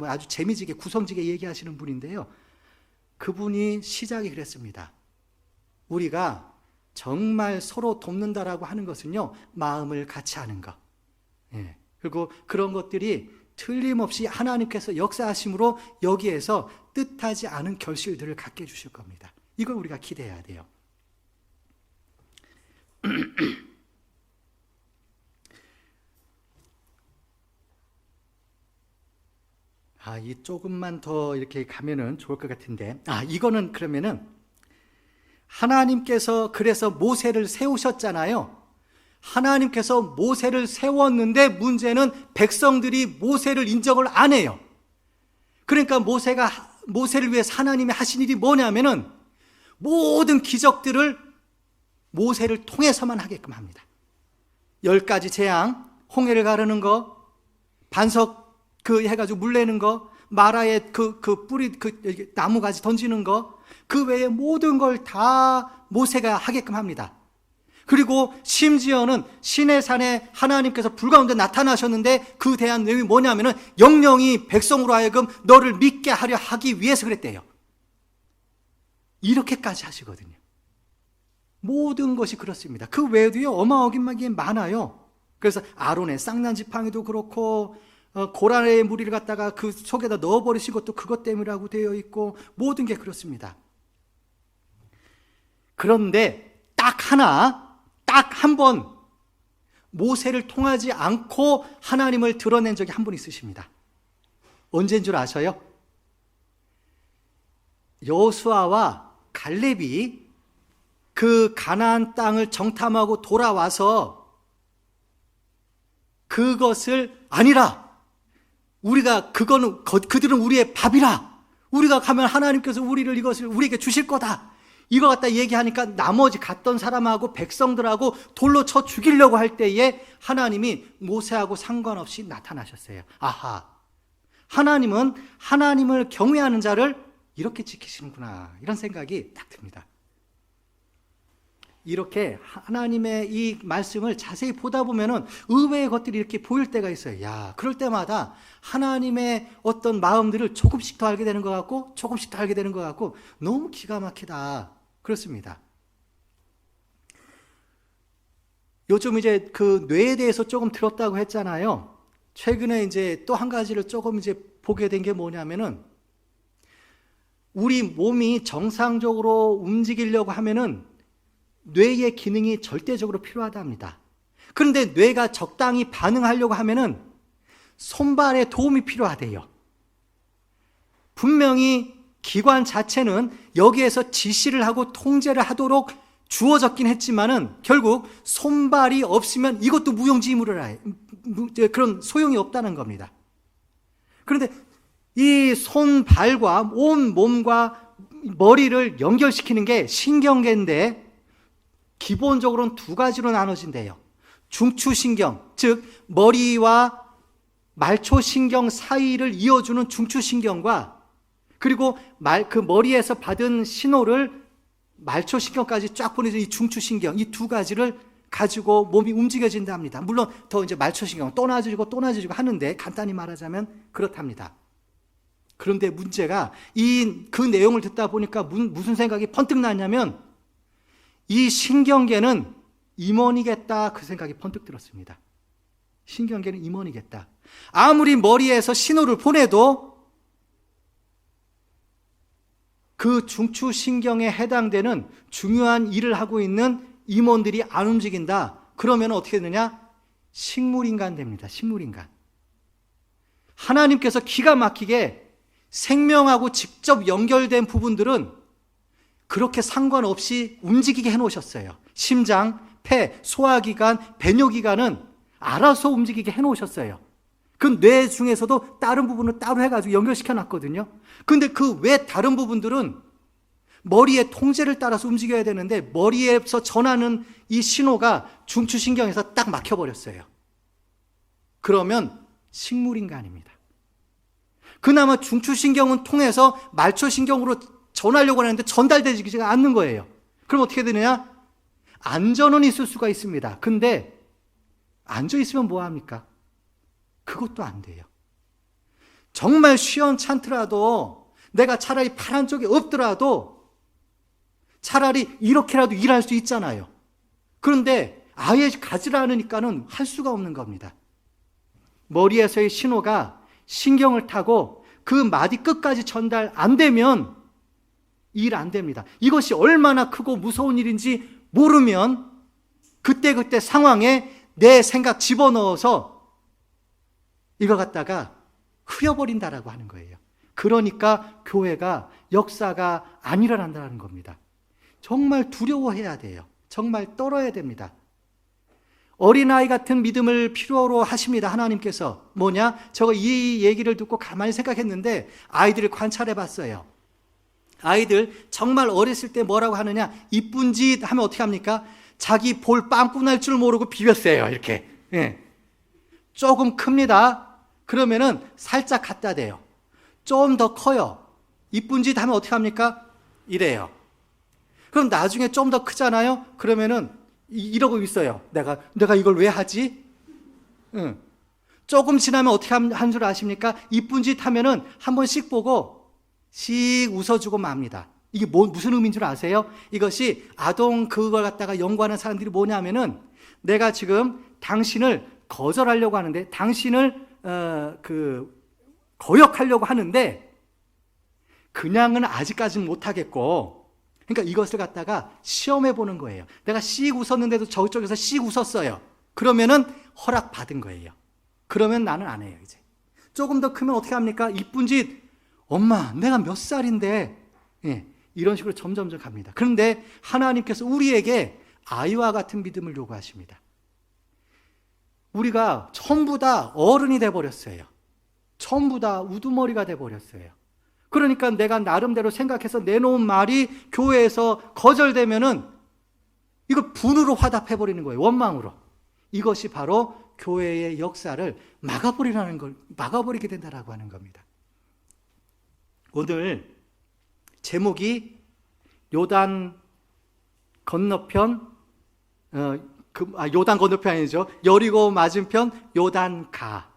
아주 재미지게 구성지게 얘기하시는 분인데요. 그분이 시작이 그랬습니다. 우리가 정말 서로 돕는다라고 하는 것은요, 마음을 같이 하는 것. 예. 그리고 그런 것들이 틀림없이 하나님께서 역사하심으로 여기에서 뜻하지 않은 결실들을 갖게 해주실 겁니다. 이걸 우리가 기대해야 돼요. 이 조금만 더 이렇게 가면은 좋을 것 같은데. 이거는 그러면은 하나님께서 그래서 모세를 세우셨잖아요. 하나님께서 모세를 세웠는데 문제는 백성들이 모세를 인정을 안 해요. 그러니까 모세를 위해서 하나님이 하신 일이 뭐냐면은 모든 기적들을 모세를 통해서만 하게끔 합니다. 10가지 재앙, 홍해를 가르는 거, 반석 해가지고 물 내는 거, 마라의 뿌리, 나무가지 던지는 거, 그 외에 모든 걸 다 모세가 하게끔 합니다. 그리고 심지어는 시내산에 하나님께서 불 가운데 나타나셨는데 그 대한 내용이 뭐냐면은 영영이 백성으로 하여금 너를 믿게 하려 하기 위해서 그랬대요. 이렇게까지 하시거든요. 모든 것이 그렇습니다. 그 외에도요, 어마어마하게 많아요. 그래서 아론의 쌍난 지팡이도 그렇고, 고라의 무리를 갖다가 그 속에다 넣어버리신 것도 그것 때문이라고 되어 있고, 모든 게 그렇습니다. 그런데 딱 한 번 모세를 통하지 않고 하나님을 드러낸 적이 한 번 있으십니다. 언제인 줄 아셔요? 여호수아와 갈렙이 그 가나안 땅을 정탐하고 돌아와서 그것을 아니라 그들은 우리의 밥이라, 우리가 가면 하나님께서 이것을 우리에게 주실 거다, 이거 갖다 얘기하니까 나머지 갔던 사람하고 백성들하고 돌로 쳐 죽이려고 할 때에 하나님이 모세하고 상관없이 나타나셨어요. 아하, 하나님은 하나님을 경외하는 자를 이렇게 지키시는구나, 이런 생각이 딱 듭니다. 이렇게 하나님의 이 말씀을 자세히 보다 보면은 의외의 것들이 이렇게 보일 때가 있어요. 그럴 때마다 하나님의 어떤 마음들을 조금씩 더 알게 되는 것 같고, 조금씩 더 알게 되는 것 같고, 너무 기가 막히다. 그렇습니다. 요즘 이제 그 뇌에 대해서 조금 들었다고 했잖아요. 최근에 이제 또 한 가지를 조금 이제 보게 된 게 뭐냐면은, 우리 몸이 정상적으로 움직이려고 하면은 뇌의 기능이 절대적으로 필요하답니다. 그런데 뇌가 적당히 반응하려고 하면은 손발의 도움이 필요하대요. 분명히 기관 자체는 여기에서 지시를 하고 통제를 하도록 주어졌긴 했지만은 결국 손발이 없으면 이것도 무용지물을 그런 소용이 없다는 겁니다. 그런데 이 손발과 온 몸과 머리를 연결시키는 게 신경계인데 기본적으로는 두 가지로 나눠진대요. 중추신경, 즉 머리와 말초신경 사이를 이어주는 중추신경과 그리고 그 머리에서 받은 신호를 말초신경까지 쫙 보내주는 이 중추신경, 이 두 가지를 가지고 몸이 움직여진답니다. 물론 더 이제 말초신경 또 놔주고 또 놔주고 하는데 간단히 말하자면 그렇답니다. 그런데 문제가 그 내용을 듣다 보니까 무슨 생각이 번뜩 나냐면 이 신경계는 임원이겠다, 그 생각이 번뜩 들었습니다. 신경계는 임원이겠다. 아무리 머리에서 신호를 보내도 그 중추신경에 해당되는 중요한 일을 하고 있는 임원들이 안 움직인다. 그러면 어떻게 되느냐? 식물인간 됩니다. 식물인간. 하나님께서 기가 막히게 생명하고 직접 연결된 부분들은 그렇게 상관없이 움직이게 해놓으셨어요. 심장, 폐, 소화기관, 배뇨기관은 알아서 움직이게 해놓으셨어요. 그 뇌 중에서도 다른 부분을 따로 해가지고 연결시켜놨거든요. 근데 그 외 다른 부분들은 머리의 통제를 따라서 움직여야 되는데 머리에서 전하는 이 신호가 중추신경에서 딱 막혀버렸어요. 그러면 식물인간입니다. 그나마 중추신경은 통해서 말초신경으로 전하려고 하는데 전달되지가 않는 거예요. 그럼 어떻게 되느냐? 안전은 있을 수가 있습니다. 근데 앉아있으면 뭐합니까? 그것도 안 돼요. 정말 시원찮더라도 내가 차라리 파란 쪽에 없더라도 차라리 이렇게라도 일할 수 있잖아요. 그런데 아예 가지를 않으니까는 할 수가 없는 겁니다. 머리에서의 신호가 신경을 타고 그 마디 끝까지 전달 안 되면 일 안 됩니다. 이것이 얼마나 크고 무서운 일인지 모르면 그때 상황에 내 생각 집어넣어서 이거 갖다가 흐려버린다라고 하는 거예요. 그러니까 교회가 역사가 안 일어난다는 겁니다. 정말 두려워해야 돼요. 정말 떨어야 됩니다. 어린아이 같은 믿음을 필요로 하십니다. 하나님께서. 뭐냐? 이 얘기를 듣고 가만히 생각했는데 아이들을 관찰해 봤어요. 아이들 정말 어렸을 때 뭐라고 하느냐? 이쁜 짓 하면 어떻게 합니까? 자기 볼 빵꾸 날 줄 모르고 비볐어요. 이렇게. 예. 조금 큽니다. 그러면은 살짝 갖다 대요. 좀 더 커요. 이쁜 짓 하면 어떻게 합니까? 이래요. 그럼 나중에 좀 더 크잖아요. 그러면은 이러고 있어요. 내가 이걸 왜 하지? 응. 조금 지나면 어떻게 한 줄 아십니까? 이쁜 짓 하면은 한 번씩 보고 씩 웃어주고 맙니다. 이게 무슨 의미인 줄 아세요? 이것이 아동 그걸 갖다가 연구하는 사람들이 뭐냐면은 내가 지금 당신을 거절하려고 하는데 당신을 거역하려고 하는데 그냥은 아직까지는 못하겠고 그러니까 이것을 갖다가 시험해 보는 거예요. 내가 씩 웃었는데도 저쪽에서 씩 웃었어요. 그러면은 허락 받은 거예요. 그러면 나는 안 해요, 이제. 조금 더 크면 어떻게 합니까? 이쁜 짓, 엄마, 내가 몇 살인데, 예, 이런 식으로 점점점 갑니다. 그런데 하나님께서 우리에게 아이와 같은 믿음을 요구하십니다. 우리가 전부 다 어른이 돼버렸어요. 전부 다 우두머리가 돼버렸어요. 그러니까 내가 나름대로 생각해서 내놓은 말이 교회에서 거절되면은 이거 분으로 화답해버리는 거예요. 원망으로. 이것이 바로 교회의 역사를 막아버리게 된다라고 하는 겁니다. 오늘 제목이 요단 건너편, 요단 건너편 아니죠. 여리고 맞은편 요단가.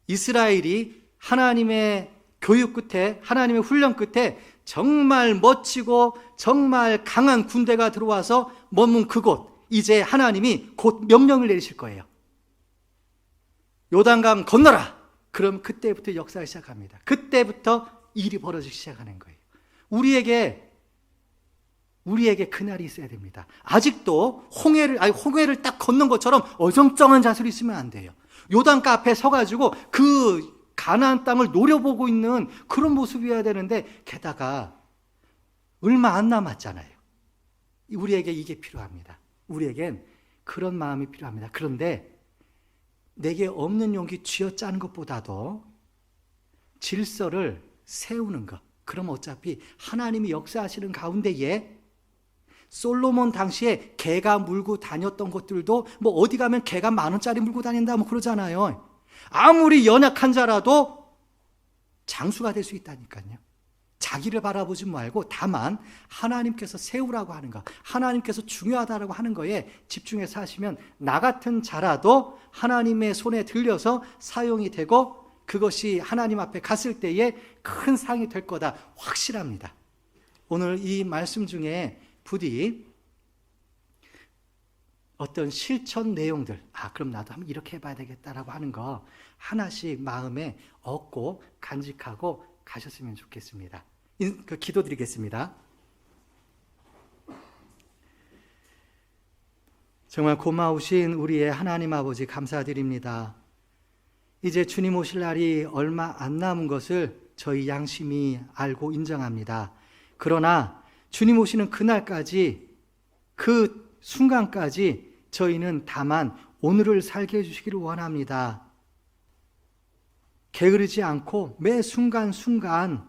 이스라엘이 하나님의 교육 끝에, 하나님의 훈련 끝에 정말 멋지고 정말 강한 군대가 들어와서 머문 그곳, 이제 하나님이 곧 명령을 내리실 거예요. 요단강 건너라! 그럼 그때부터 역사가 시작합니다. 그때부터 일이 벌어지기 시작하는 거예요. 우리에게 그날이 있어야 됩니다. 아직도 홍해를 딱 건넌 것처럼 어정쩡한 자세로 있으면 안 돼요. 요단가 앞에 서가지고 그 가나안 땅을 노려보고 있는 그런 모습이어야 되는데 게다가 얼마 안 남았잖아요. 우리에게 이게 필요합니다. 우리에겐 그런 마음이 필요합니다. 그런데 내게 없는 용기 쥐어짜는 것보다도 질서를 세우는 것, 그럼 어차피 하나님이 역사하시는 가운데에 솔로몬 당시에 개가 물고 다녔던 것들도 뭐 어디 가면 개가 10,000원짜리 물고 다닌다 뭐 그러잖아요. 아무리 연약한 자라도 장수가 될 수 있다니까요. 자기를 바라보지 말고 다만 하나님께서 세우라고 하는 것, 하나님께서 중요하다라고 하는 거에 집중해서 하시면 나 같은 자라도 하나님의 손에 들려서 사용이 되고 그것이 하나님 앞에 갔을 때에 큰 상이 될 거다 확실합니다. 오늘 이 말씀 중에 부디 어떤 실천 내용들, 그럼 나도 한번 이렇게 해봐야 되겠다라고 하는 거 하나씩 마음에 얻고 간직하고 가셨으면 좋겠습니다. 기도드리겠습니다. 정말 고마우신 우리의 하나님 아버지 감사드립니다. 이제 주님 오실 날이 얼마 안 남은 것을 저희 양심이 알고 인정합니다. 그러나 주님 오시는 그날까지, 그 순간까지 저희는 다만 오늘을 살게 해주시기를 원합니다. 게으르지 않고 매 순간순간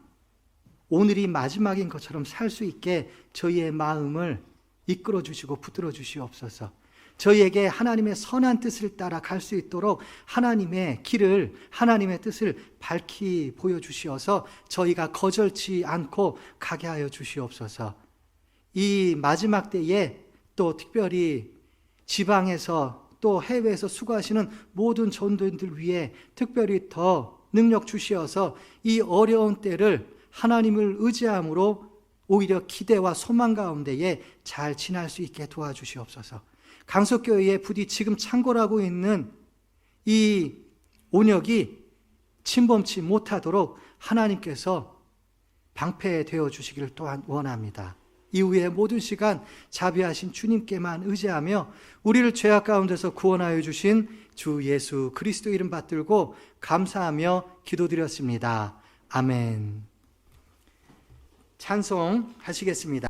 오늘이 마지막인 것처럼 살 수 있게 저희의 마음을 이끌어 주시고 붙들어 주시옵소서. 저희에게 하나님의 선한 뜻을 따라 갈 수 있도록 하나님의 길을, 하나님의 뜻을 밝히 보여주시어서 저희가 거절치 않고 가게 하여 주시옵소서. 이 마지막 때에 또 특별히 지방에서 또 해외에서 수고하시는 모든 전도인들 위해 특별히 더 능력 주시어서 이 어려운 때를 하나님을 의지함으로 오히려 기대와 소망 가운데에 잘 지날 수 있게 도와주시옵소서. 강석교회에 부디 지금 창궐하고 있는 이 온역이 침범치 못하도록 하나님께서 방패되어 주시기를 또한 원합니다. 이후에 모든 시간 자비하신 주님께만 의지하며 우리를 죄악 가운데서 구원하여 주신 주 예수 그리스도 이름 받들고 감사하며 기도드렸습니다. 아멘. 찬송 하시겠습니다.